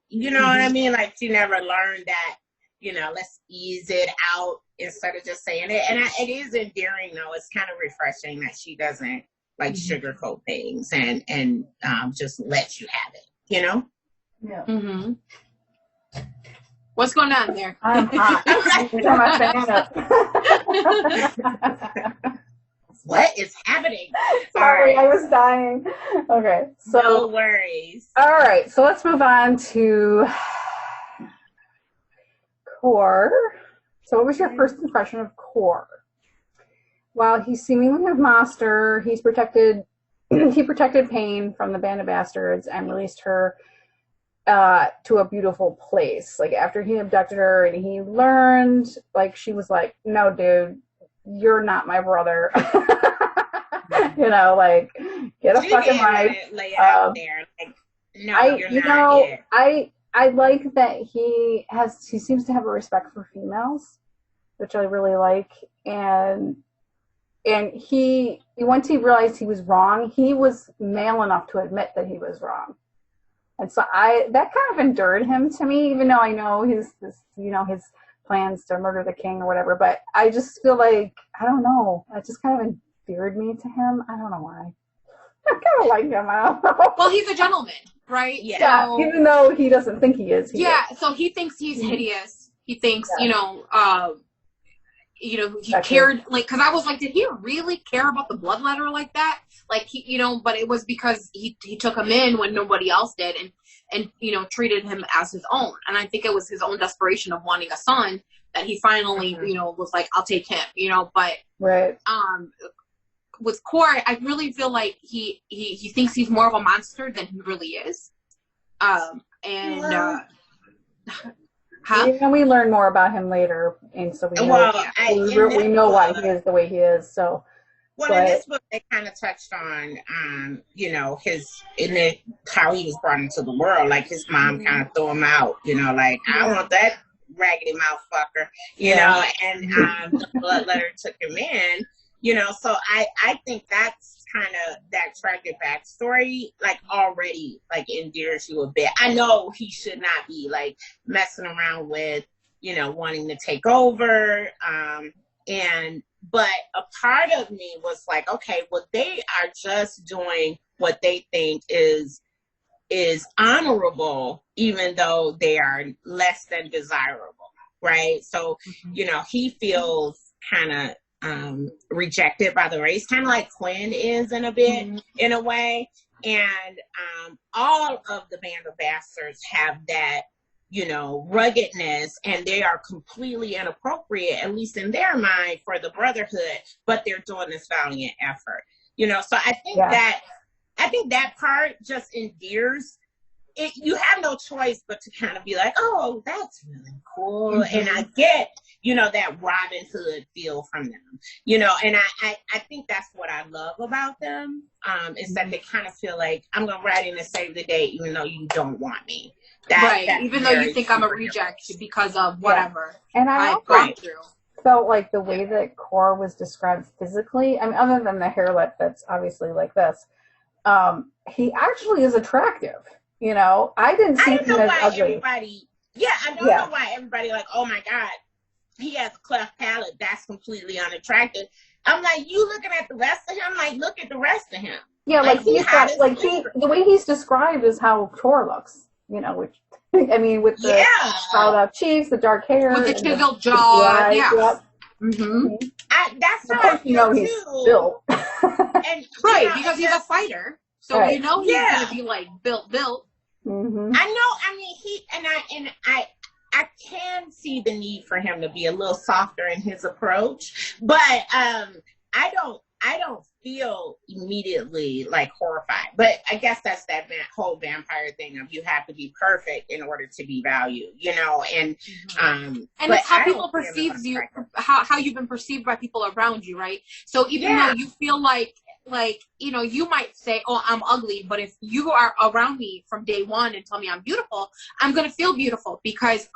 You know what I mean? Like, she never learned that, let's ease it out instead of just saying it. And it is endearing, though. It's kind of refreshing that she doesn't, like, sugarcoat things and just let you have it, Yeah. Mm-hmm. What's going on there? I'm hot. What is happening? Sorry, I was dying. Okay, so no worries. All right, so let's move on to Core. So, what was your first impression of Core? While he's seemingly a monster, he protected Pain from the Band of Bastards and released her to a beautiful place. Like, after he abducted her and he learned, like, she was like, no, dude, you're not my brother. Like, get a fucking life. Lay it out there. Like, no, you're not it. I like that he seems to have a respect for females, which I really like. And he, once he realized he was wrong, he was male enough to admit that he was wrong. And so that kind of endeared him to me, even though I know his plans to murder the king or whatever. But I just feel like, I don't know, it just kind of endeared me to him. I don't know why. I kind of like him. I don't know. Well, he's a gentleman, right? Yeah. So, even though he doesn't think he is. So he thinks he's hideous. He thinks, he cared, like, because I was like, did he really care about the bloodletter like that? Like, but it was because he took him in when nobody else did, and treated him as his own. And I think it was his own desperation of wanting a son that he finally, was like, I'll take him, but right. With Core, I really feel like he thinks he's more of a monster than he really is. And we learn more about him later, and so we know why he is the way he is. So, in this book, they kind of touched on, how he was brought into the world. Like, his mom kind of threw him out. Like, I want that raggedy mouth fucker. And the bloodletter took him in. So I think that's kind of that tragic backstory, like, already, like, endears you a bit. I know he should not be, like, messing around with, wanting to take over. But a part of me was like, okay, well, they are just doing what they think is honorable, even though they are less than desirable, right? So, he feels kind of rejected by the race, kind of like Quinn is in a way. And all of the Band of Bastards have that, ruggedness, and they are completely inappropriate, at least in their mind, for the Brotherhood, but they're doing this valiant effort. So I think that part just endears you have no choice but to kind of be like, oh, that's really cool. And I get, that Robin Hood feel from them, and I think that's what I love about them, is that they kind of feel like, I'm going to ride in and save the day, even though you don't want me. Even though you think I'm a reject because of whatever. Yeah. And I also felt like the way that Cora was described physically, I mean, other than the hairlet that's obviously like this, he actually is attractive. I didn't see him as ugly. I don't know why everybody like, oh my God, he has a cleft palate. That's completely unattractive. I'm like, you looking at the rest of him? Like, look at the rest of him. Yeah, the way he's described is how Tor looks. Which I mean, with the hollowed out cheeks, the dark hair, with the chiseled jaw. That's of how course, he's built. And, because he's a fighter. So he's gonna be like built. Mm-hmm. I know. I mean, I can see the need for him to be a little softer in his approach, but I don't feel immediately like horrified. But I guess that's that whole vampire thing of you have to be perfect in order to be valued, and it's how people perceive you, how you've been perceived by people around you, right? So even though you feel like you might say, oh, I'm ugly, but if you are around me from day one and tell me I'm beautiful, I'm going to feel beautiful because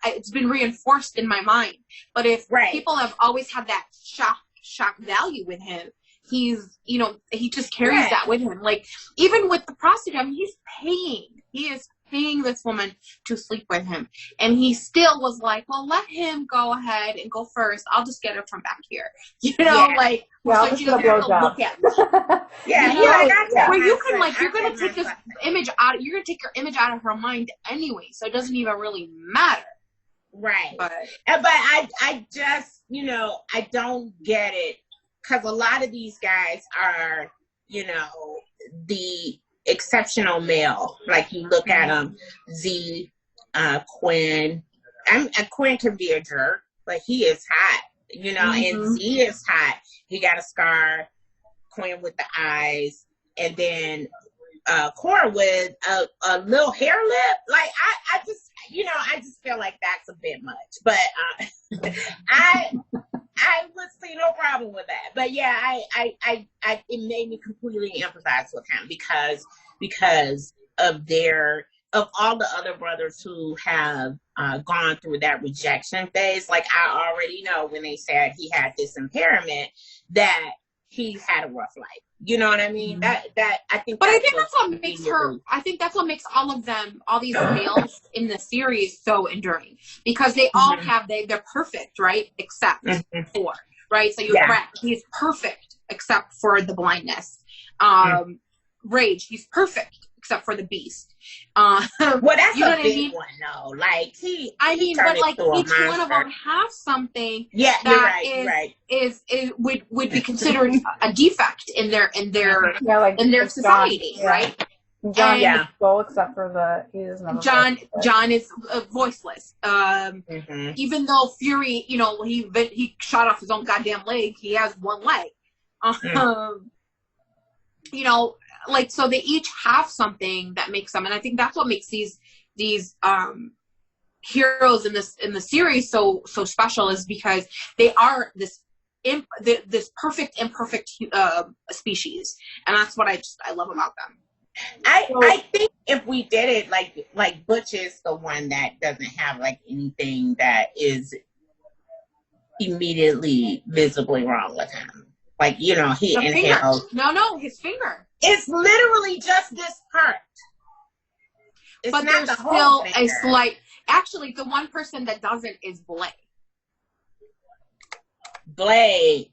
it's been reinforced in my mind. But if people have always had that shock value with him, he just carries that with him. Like, even with the prostitute, I mean, he is paying this woman to sleep with him. And he still was like, well, let him go ahead and go first. I'll just get her from back here. So she doesn't have to look at me. Where you can, you're going to take this image out, you're going to take your image out of her mind anyway. So it doesn't even really matter. Right. But I just, I don't get it. Because a lot of these guys are, the exceptional male. Like, you look at them, Z, Quinn. Quinn can be a jerk, but he is hot, and Z is hot. He got a scar, Quinn with the eyes, and then Cora with a little hair lip. Like, I just feel like that's a bit much. But I would see no problem with that. But yeah, it made me completely empathize with him because of all the other brothers who have gone through that rejection phase. Like, I already know when they said he had this impairment that he had a rough life. You know what I mean? That I think. But I think that's what makes her. I think that's what makes all of them, all these males in the series, so enduring, because they all have they're perfect, right? Except for So you're correct. He's perfect except for the blindness. Rage. He's perfect except for the beast. Well, that's a big one, though. Like, but like each one of them have something would be considered a defect in their society, right? John except for John is voiceless. Even though Fury, he shot off his own goddamn leg, he has one leg. So they each have something that makes them, and I think that's what makes these heroes in the series so special, is because they are this perfect imperfect species, and that's what I love about them. I think if we did it like Butch is the one that doesn't have like anything that is immediately visibly wrong with him. Like, he inhales. No, his finger. It's literally just this part. It's but not there's the whole still a slight. Actually, the one person that doesn't is Blade. Blade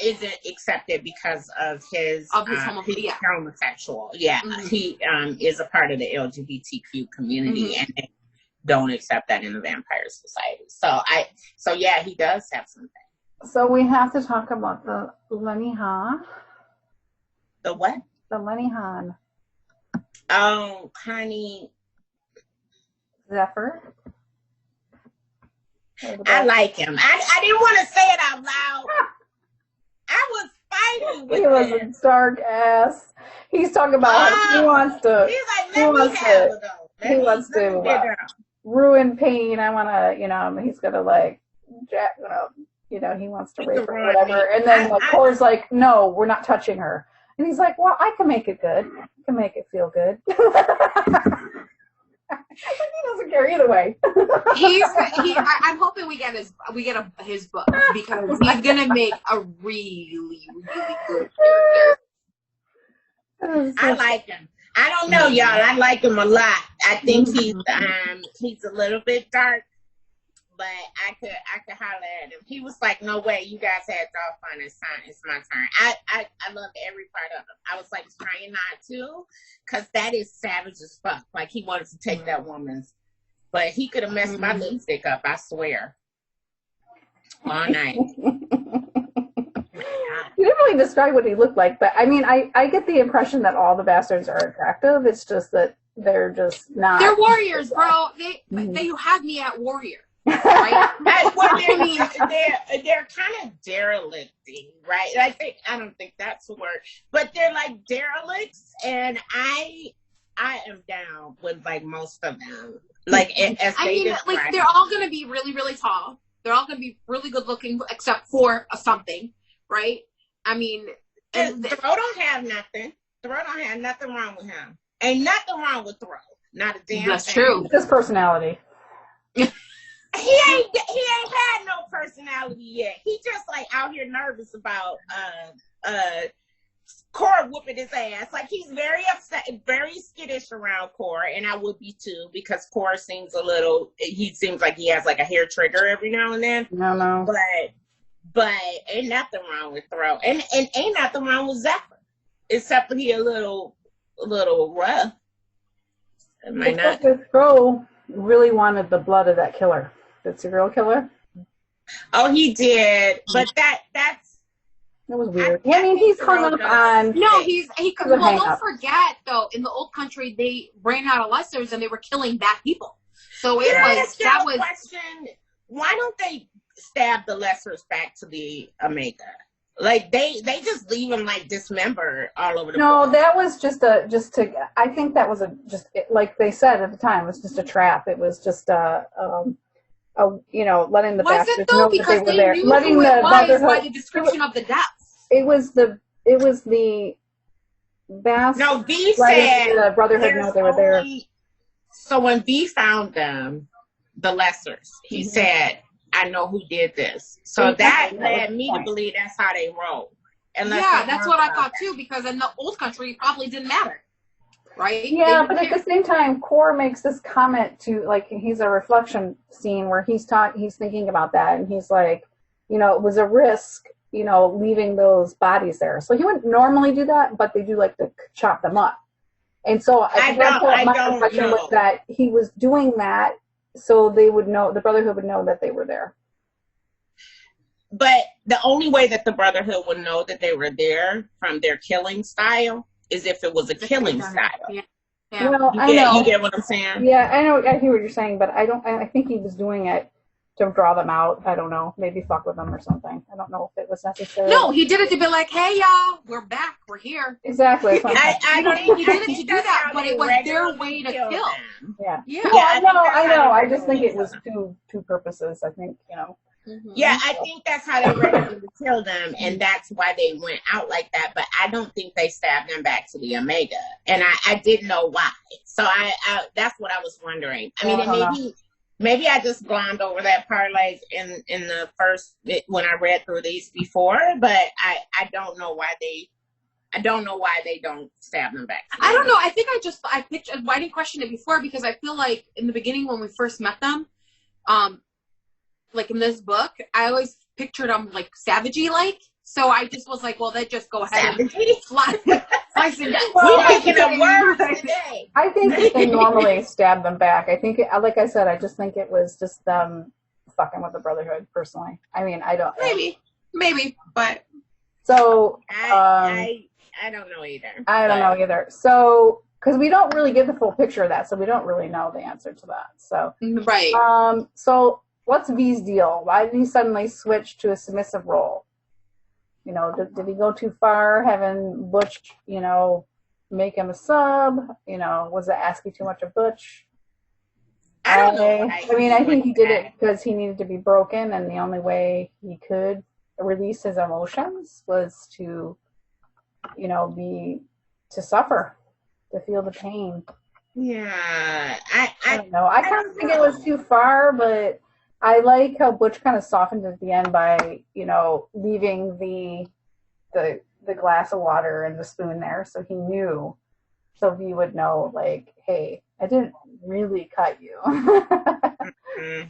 isn't accepted because of his homosexual. Yeah, he is a part of the LGBTQ community, and they don't accept that in the Vampire Society. So yeah, he does have something. So we have to talk about the Lenihan. The what? The Lenihan. Oh, honey. Zephyr. I like him. I didn't want to say it out loud. I was fighting with him. He was a dark ass. He's talking about how he wants to. He's like, let me have it though. He wants to ruin pain. I want to, he's gonna like, he wants to rape her or whatever. And then Cora's like, no, we're not touching her. And he's like, well, I can make it good. I can make it feel good. He doesn't care either way. I'm hoping we get his book because he's gonna make a really, really good character. I like him. I don't know, y'all. I like him a lot. I think he's a little bit dark, but I could holler at him. He was like, "No way, you guys had y'all fun. It's my turn." I loved every part of him. I was like trying not to, cause that is savage as fuck. Like he wanted to take that woman's, but he could have messed my lipstick up. I swear. All night. You didn't really describe what he looked like, but I mean, I get the impression that all the bastards are attractive. It's just that they're just not. They're warriors, bro. They have me at warrior. Right? They're kind of derelicting, right? I don't think that's the word, but they're like derelicts, and I am down with like most of them. Like as they describe, they're all gonna be really, really tall. They're all gonna be really good looking, except for something, right? I mean, Thoreau don't have nothing. Thoreau don't have nothing wrong with him. Ain't nothing wrong with Thoreau. Not a damn That's thing. True. His personality. He ain't had no personality yet. He just like out here nervous about Cora whooping his ass. Like he's very upset, very skittish around Cora, and I would be too because Cora seems he seems like he has like a hair trigger every now and then. No. But ain't nothing wrong with Thoreau, and ain't nothing wrong with Zephyr, except for he a little rough. It might not. Thoreau really wanted the blood of that killer, that serial killer. Oh, he did, but that was weird. I mean, he's hung up on. No, don't forget though. In the old country, they ran out of lessers and they were killing bad people. So question. Why don't they stab the lessers back to the Omega? Like they just leave them like dismembered all over the place. No, that was I think that was like they said at the time, it was just a trap. It was just letting the bastards know that they were there. Letting the Brotherhood by the description of the deaths. It was the bastards. No, V said the Brotherhood know they were there. So when V found them, the lessers, he said, I know who did this. So that led me to believe that's how they roll. That's what I thought too, because in the old country, it probably didn't matter. Right? Yeah, but at the same time, Cora makes this comment to, like, he's a reflection scene where he's thinking about that, and he's like, it was a risk, leaving those bodies there. So he wouldn't normally do that, but they do like to chop them up. And so my impression was that he was doing that so they would know, the Brotherhood would know that they were there. But the only way that the Brotherhood would know that they were there from their killing style is if it was a killing style. Yeah. Well, I know. You get what I'm saying? Yeah, I know. I hear what you're saying, but I think he was doing it to draw them out. I don't know. Maybe fuck with them or something. I don't know if it was necessary. No, he did it to be like, hey, y'all, we're back. We're here. Exactly. He did it to do that, but it was their way to kill. Yeah. I know. I just think it was two purposes. I think, Yeah, I think that's how they regularly kill them, and that's why they went out like that. But I don't think they stabbed them back to the Omega, and I didn't know why. So I that's what I was wondering. I mean, maybe I just glommed over that part, like in the first when I read through these before. But I don't know why they don't stab them back. I don't know. I think I pictured. I didn't question it before because I feel like in the beginning when we first met them, like in this book, I always pictured them like savagey like. So I just was like, well, they just go ahead and slice it. I think they normally stab them back. I think, like I said, I just think it was just them fucking with the Brotherhood. Personally, I mean, I don't. Maybe, but so I don't know either. I don't know either. So. Because we don't really get the full picture of that, so we don't really know the answer to that. So right. So what's V's deal? Why did he suddenly switch to a submissive role? Did he go too far, having Butch, make him a sub? You know, was it asking too much of Butch? I don't know. I mean, I think he did it because he needed to be broken, and the only way he could release his emotions was to, you know, to suffer, to feel the pain. Yeah, I don't know. I kind of think it was too far, but I like how Butch kind of softened at the end by, you know, leaving the glass of water and the spoon there, so he knew, so V would know, like, hey, I didn't really cut you. Mm-hmm.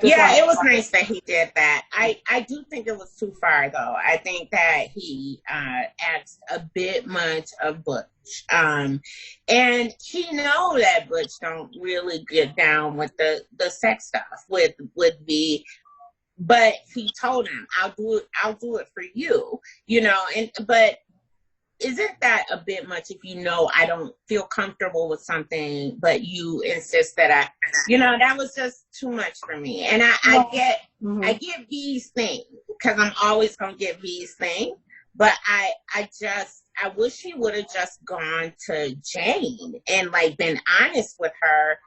Yeah, it was nice that he did that. I do think it was too far, though. I think that he asked a bit much of Butch. And he know that Butch don't really get down with the sex stuff with V, but he told him, I'll do it for you, you know, but isn't that a bit much if you know I don't feel comfortable with something, but you insist that that was just too much for me. And I get V's thing, because I'm always going to get V's thing, but I wish he would have just gone to Jane and like been honest with her,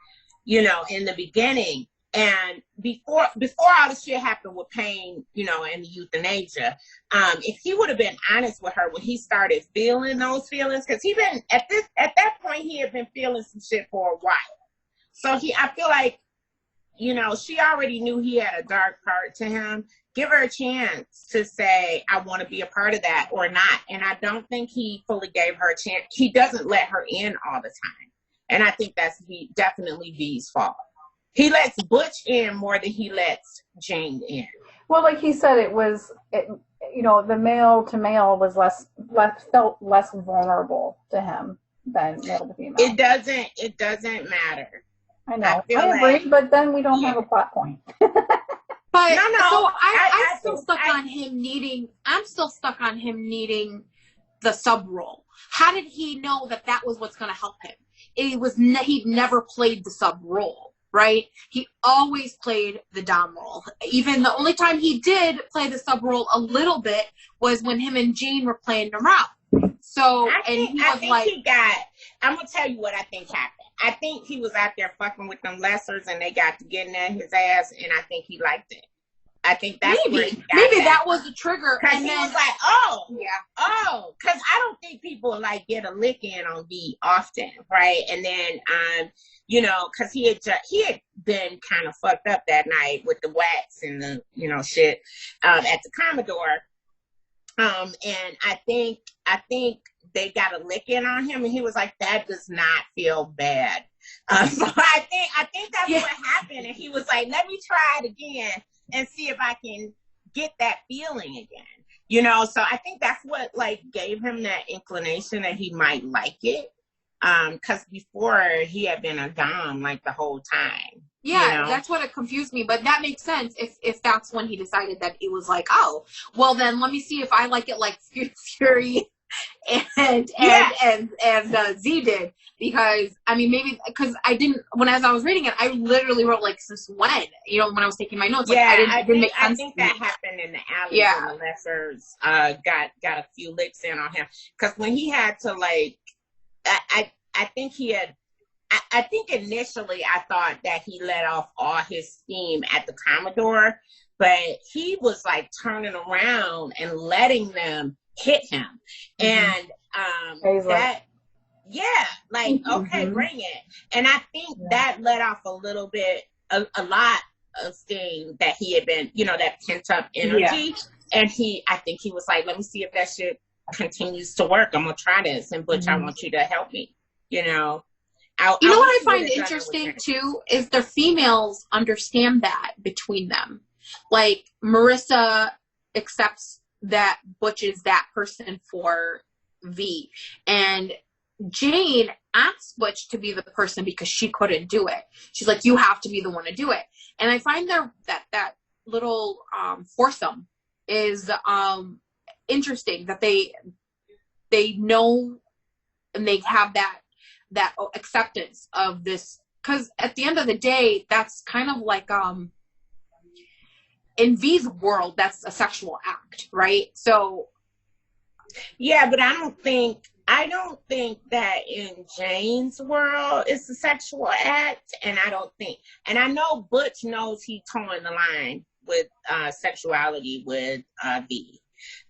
you know, in the beginning. And before all the shit happened with Payne, you know, and the euthanasia, if he would have been honest with her when he started feeling those feelings, because at that point he had been feeling some shit for a while. So I feel like, you know, she already knew he had a dark part to him. Give her a chance to say, I want to be a part of that or not. And I don't think he fully gave her a chance. He doesn't let her in all the time. And I think that's definitely V's fault. He lets Butch in more than he lets Jane in. Well, like he said, you know, the male to male was felt less vulnerable to him than male to female. It doesn't matter. I know. I agree, but then we don't have a plot point. But no. So I'm still stuck on him needing the sub role. How did he know that was what's going to help him? He'd never played the sub role. Right? He always played the dom role. Even the only time he did play the sub role a little bit was when him and Jane were playing around. So, I'm gonna tell you what I think happened. I think he was out there fucking with them lessers and they got to getting at his ass, and I think he liked it. I think that's maybe that was the trigger. Because he was like, because I don't think people like get a lick in on V often, right? And then, you know, because he had been kind of fucked up that night with the wax and the, you know, shit at the Commodore. And I think they got a lick in on him, and he was like, that does not feel bad. So I think that's what happened, and he was like, let me try it again and see if I can get that feeling again, you know? So I think that's what like gave him that inclination that he might like it. Cause before he had been a dom like the whole time. Yeah, you know? That's what it confused me, but that makes sense if that's when he decided that it was like, oh, well then let me see if I like it like Fury and Z did, because I mean maybe because I didn't as I was reading it I literally wrote like since when, you know, when I was taking my notes, like I think that happened in the alley when the lessers got a few licks in on him, because when he had to like I think he had I think initially I thought that he let off all his steam at the Commodore, but he was like turning around and letting them hit him. And okay, bring it. And I think that let off a little bit, a lot of steam that he had been, you know, that pent up energy. And I think he was like, let me see if that shit continues to work. I'm gonna try this, and Butch, I want you to help me, you know. What I find interesting too is the females understand that between them. Like Marissa accepts that Butch is that person for V, and Jane asked Butch to be the person because she couldn't do it. She's like, you have to be the one to do it. And I find that little foursome is interesting, that they know and they have that acceptance of this, because at the end of the day that's kind of like in V's world that's a sexual act, right? So yeah, but I don't think I don't think that in Jane's world it's a sexual act, and I know Butch knows he's towing the line with sexuality with V,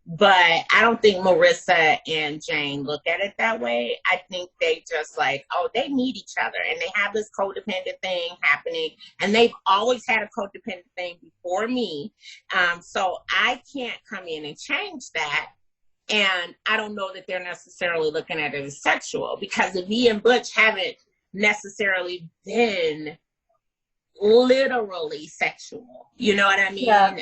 but I don't think Marissa and Jane look at it that way. I think they just like, oh, they need each other, and they have this codependent thing happening, and they've always had a codependent thing before me, so I can't come in and change that. And I don't know that they're necessarily looking at it as sexual, because the V and Butch haven't necessarily been literally sexual. You know what I mean? Yeah,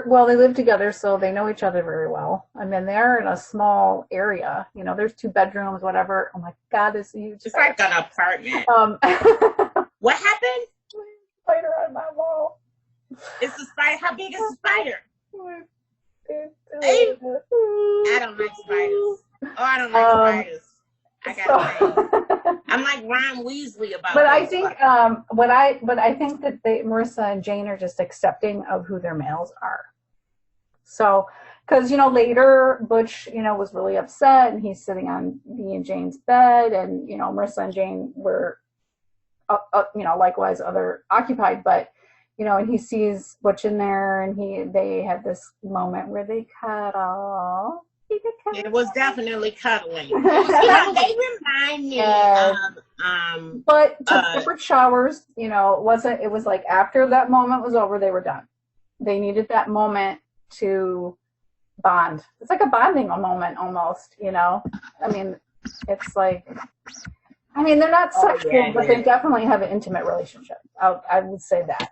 well, they live together, so they know each other very well. I mean, they're in a small area. You know, there's 2 bedrooms, whatever. Oh my God, this is huge. It's like an apartment. What happened? Spider on my wall. It's a spider. How big is a spider? I don't like spiders. Oh, I don't like spiders. I gotta say, I'm like Ron Weasley about. But I think, but I think that Marissa and Jane are just accepting of who their males are. So, because later Butch, was really upset, and he's sitting on V and Jane's bed, and Marissa and Jane were, likewise other occupied, but. And he sees Butch in there, and they had this moment where they cuddle. It was definitely cuddling. They remind me of but took separate showers. It was like after that moment was over, they were done. They needed that moment to bond. It's like a bonding moment almost. I mean, it's like. They're not sexual, but they definitely have an intimate relationship. I would say that,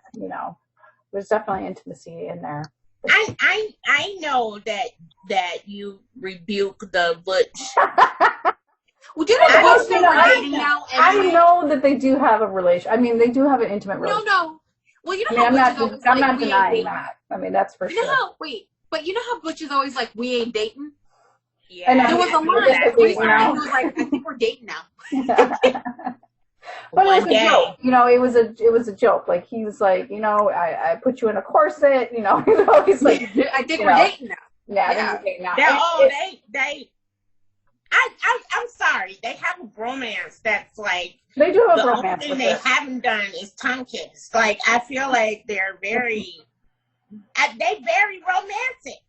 there's definitely intimacy in there. I know that you rebuke the Butch. Well, do you know Butch are dating now? I know that they do have a relation. They do have an intimate relationship. No. Well, how I'm not denying that. That's for sure. But you know how Butch is always like, we ain't dating? Yeah, there was a line. He was like, I think we're dating now. But it was a joke. It was a joke. Like he was like, I put you in a corset. He's like, I think we're dating now. Yeah, I think we're dating now. I'm sorry. They have a bromance that's like they do have a bromance. The only thing they haven't done is tongue kiss. Like I feel like they're very romantic.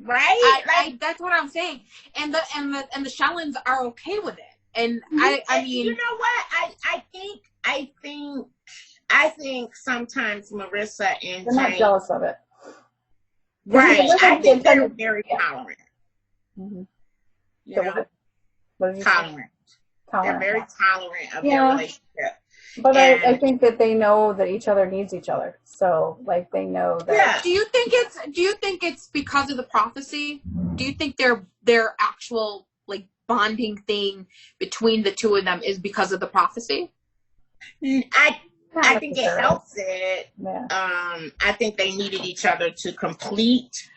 Right? That's what I'm saying. And the Shallons are okay with it. And I mean, you know what? I think sometimes Marissa and they're not jealous of it. Right. I think they're very tolerant. Mm-hmm. What did you tolerant. They're very tolerant of their relationship. But I think that they know that each other needs each other. So like they know that. Yeah. Do you think it's because of the prophecy? Do you think their actual like bonding thing between the two of them is because of the prophecy? I think it helps it. Yeah. I think they needed each other to complete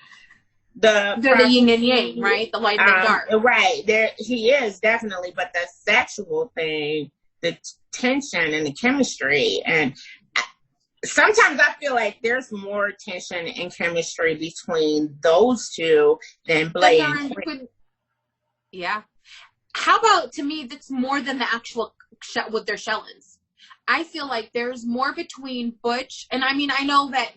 the yin and yang, right? The light and the dark. Right. There he is definitely, but the sexual thing, the tension and the chemistry, and sometimes I feel like there's more tension and chemistry between those two than Blake and yeah. How about, to me, that's more than the actual with their Shellens. I feel like there's more between Butch, and I know that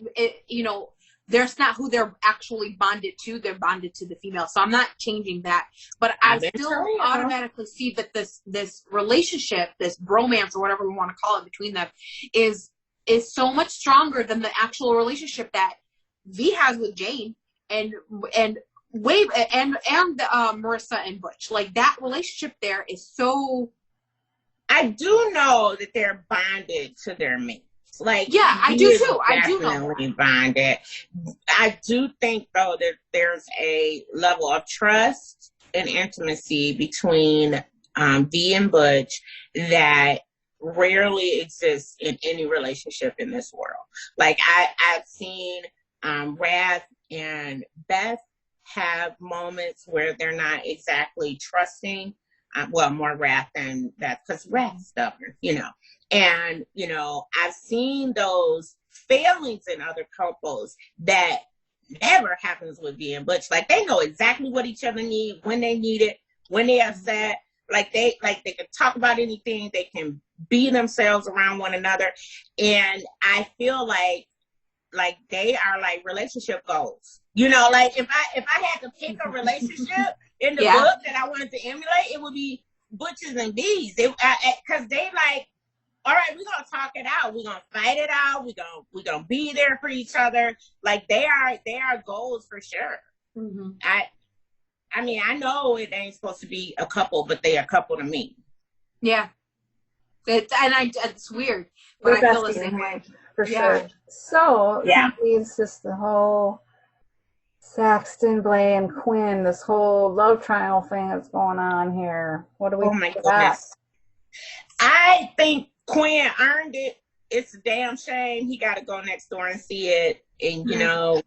there's not who they're actually bonded to. They're bonded to the female, so I'm not changing that. But I still automatically see that this relationship, this bromance or whatever we want to call it between them, is so much stronger than the actual relationship that V has with Jane and Marissa and Butch. Like that relationship there is so. I do know that they're bonded to their mates. Like, yeah, I do too. I do know bonded. I do think though that there's a level of trust and intimacy between V and Butch that rarely exists in any relationship in this world. Like I've seen Wrath and Beth have moments where they're not exactly trusting. More Wrath than Beth, because Wrath's stubborn, And, I've seen those failings in other couples that never happens with V and Butch. Like, they know exactly what each other need, when they need it, when they're upset. Like they can talk about anything. They can be themselves around one another. And I feel like they are like relationship goals. You know, like if I had to pick a relationship in the book that I wanted to emulate, it would be Butches and Bees. Because they like, all right, we're gonna talk it out. We're gonna fight it out. We're gonna be there for each other. Like they are goals for sure. Mm-hmm. I mean, I know it ain't supposed to be a couple, but they are a couple to me. Yeah. It's weird, but I feel the same way. For sure. So, yeah. That leads just the whole Saxton, Blay, and Quinn, this whole love triangle thing that's going on here. What do we think of that? I think Quinn earned it. It's a damn shame he got to go next door and see it. And, you know,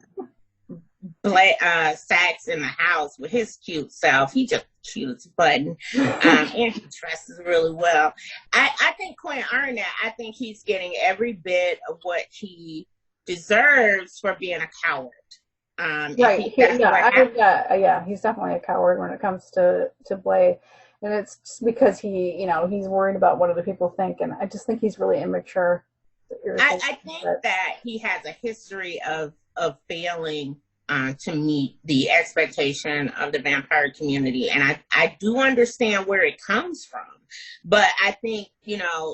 Sax in the house with his cute self. He just cute as a button. And he dresses really well. I think Quinn earned that. I think he's getting every bit of what he deserves for being a coward. Right. He's definitely a coward when it comes to Blay. And it's just because he's worried about what other people think. And I just think he's really immature. I think that he has a history of failing to meet the expectation of the vampire community. And I do understand where it comes from. But I think,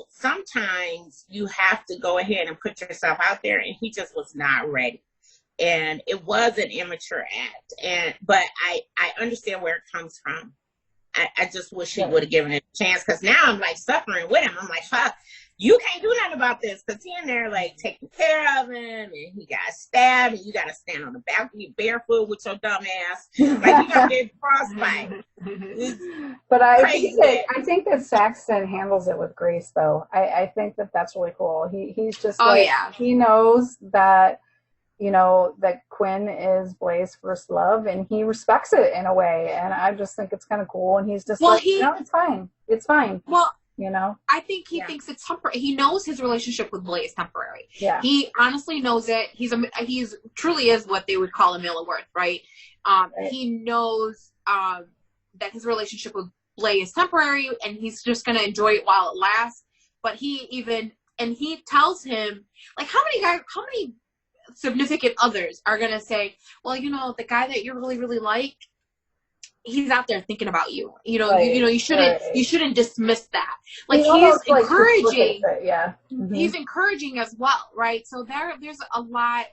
sometimes you have to go ahead and put yourself out there. And he just was not ready. And it was an immature act. But I understand where it comes from. I just wish he would have given it a chance, because now I'm like suffering with him. I'm like, you can't do nothing about this, because he in there like taking care of him, and he got stabbed, and you got to stand on the balcony barefoot with your dumb ass, like you got to get frostbite. But I think that Saxton handles it with grace, though. I think that's really cool. He's just he knows that. That Quinn is Blay's first love, and he respects it in a way. And I just think it's kind of cool. And he's just it's fine. It's fine. Well, I think he thinks it's temporary. He knows his relationship with Blay is temporary. Yeah. He honestly knows it. He's truly is what they would call a male of worth, right? He knows that his relationship with Blay is temporary, and he's just going to enjoy it while it lasts. But he tells him, like, how many significant others are going to say, well, the guy that you really, really like, he's out there thinking about you. You shouldn't dismiss that. Like, he's encouraging. Mm-hmm. He's encouraging as well, right? So there's a lot.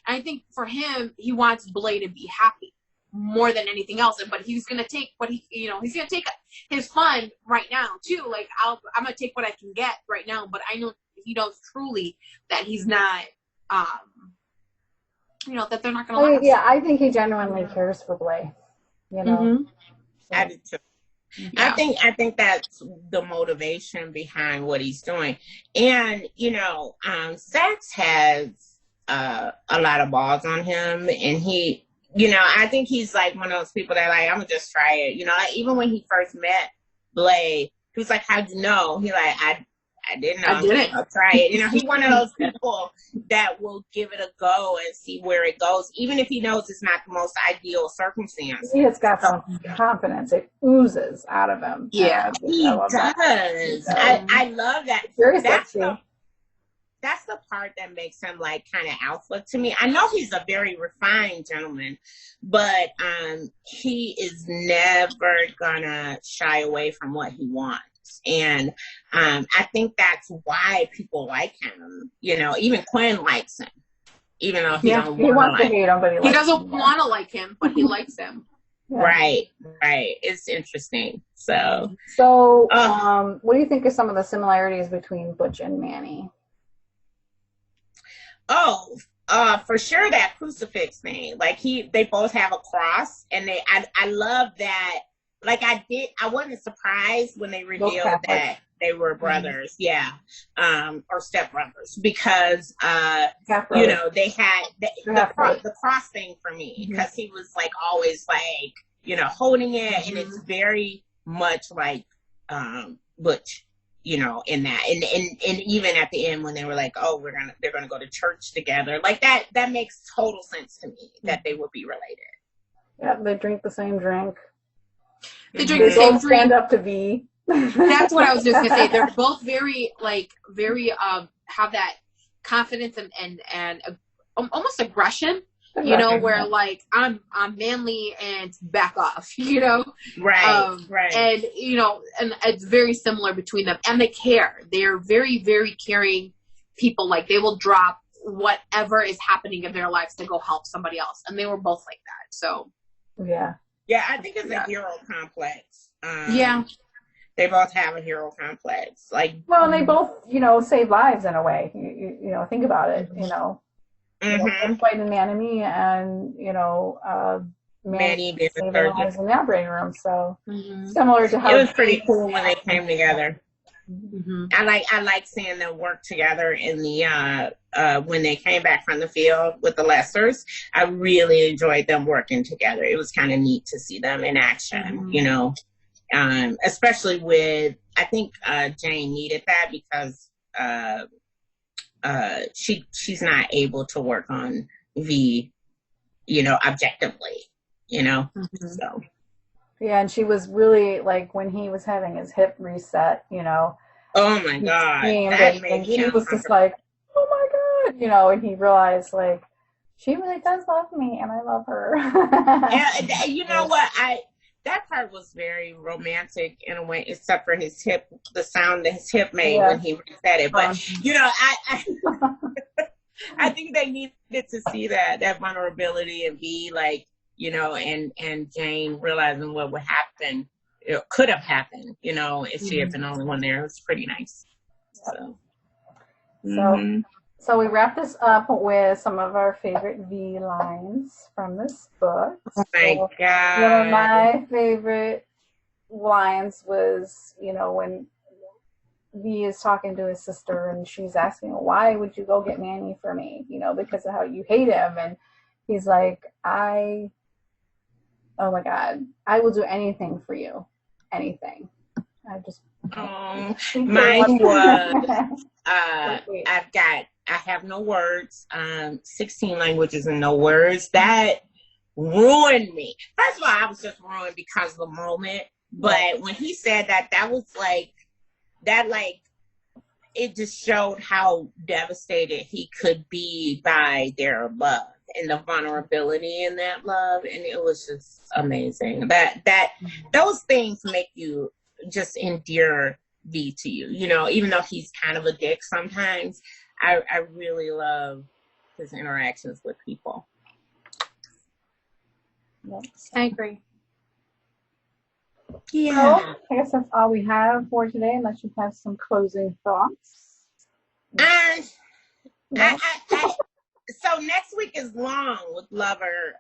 I think for him, he wants Blay to be happy more than anything else. But he's going to take he's going to take his fun right now too. Like, I'm going to take what I can get right now. But I know he knows truly that he's not. That they're not going to last. Yeah, I think he genuinely cares for Blay. Mm-hmm. I do too. Yeah. I think that's the motivation behind what he's doing. And Sax has a lot of balls on him, and he, I think he's like one of those people that like, I'm gonna just try it. Like, even when he first met Blay, he was like, how'd you know? He like, I didn't know. I didn't. I'll try it. He's one of those people that will give it a go and see where it goes, even if he knows it's not the most ideal circumstance. He has got some confidence. It oozes out of him. Yeah, he does. I love that. Very sexy. That's the part that makes him like kind of alpha to me. I know he's a very refined gentleman, but he is never gonna shy away from what he wants. And I think that's why people like him. Even Quinn likes him, even though he wants to hate him, but he doesn't want to like him, but he likes him. Yeah. Right. It's interesting. So, what do you think of some of the similarities between Butch and Manny? For sure that crucifix thing. Like they both have a cross, and I love that. Like I wasn't surprised when they revealed that they were brothers, or stepbrothers, because they had the cross thing for me, because he was like always like holding it, and it's very much like Butch, in that, and even at the end when they were like, oh, they're gonna go to church together, like that makes total sense to me that they would be related. Yeah, they drink the same drink. They drink They the same both drink. stand up to V. That's what I was just gonna say. They're both very have that confidence and almost aggression. You know, where like I'm manly and back off. You know, Right. Right. And you know, and it's very similar between them, and they care. They are very, very caring people. Like they will drop whatever is happening in their lives to go help somebody else, and they were both like that. So yeah, I think it's a hero complex. Yeah. They both have a hero complex. Like, well, and they both, you know, save lives in a way. You know, think about it. You know, mm-hmm. fighting Manny and you know, Manny being saving the lives in the operating room. So Mm-hmm. similar to how it was pretty cool when they came together. Mm-hmm. I like seeing them work together in the when they came back from the field with the Lessers. I really enjoyed them working together. It was kind of neat to see them in action, you know, especially with, I think Jane needed that because she's not able to work on V, you know, objectively, you know, so. Yeah, and she was really like when he was having his hip reset, you know. Oh my God, that made and me she was just like, oh my God, you know, and he realized like she really does love me and I love her. And you know what? That part was very romantic in a way, except for his hip, the sound that his hip made when he reset it. But you know, I think they needed to see that vulnerability and be like, you know, and Jane realizing what would happen, it could have happened, you know, if she had been the only one there. It was pretty nice. So we wrap this up with some of our favorite V lines from this book. Oh my God. One of my favorite lines was, you know, when V is talking to his sister and she's asking, why would you go get Manny for me? You know, because of how you hate him. And he's like, oh my God, I will do anything for you. Anything. Mine was, I have no words, 16 languages and no words. That ruined me. First of all, I was just ruined because of the moment. But when he said that was like, it just showed how devastated he could be by their love and the vulnerability in that love. And it was just amazing. Those things make you just endear V to you, you know, even though he's kind of a dick sometimes. I really love his interactions with people. I agree. Yeah. So, I guess that's all we have for today, unless you have some closing thoughts. So next week is long with Lover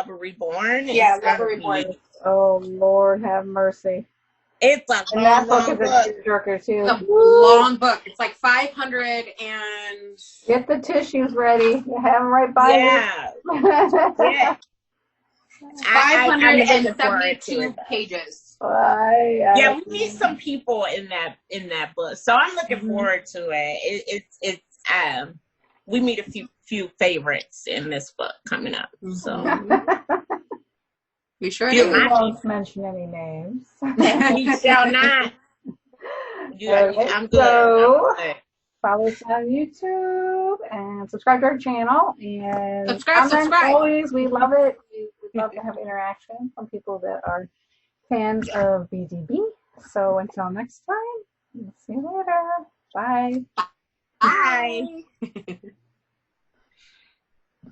Reborn. Yeah, Lover Reborn. Oh, Lord have mercy. It's a long book. Is a tearjerker too. It's a long book. It's like 500 and... Get the tissues ready. You have them right by you. Yeah. 572 pages. Yeah, we need some people in that book. So I'm looking forward to it. It's we meet a few favorites in this book coming up. So we sure do. We won't mention any names. We shall not. I'm good. So, follow us on YouTube and subscribe to our channel. And subscribe. Always, we love it. We love to have interaction from people that are fans of BDB. So until next time, we'll see you later. Bye. Bye.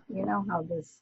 You know how this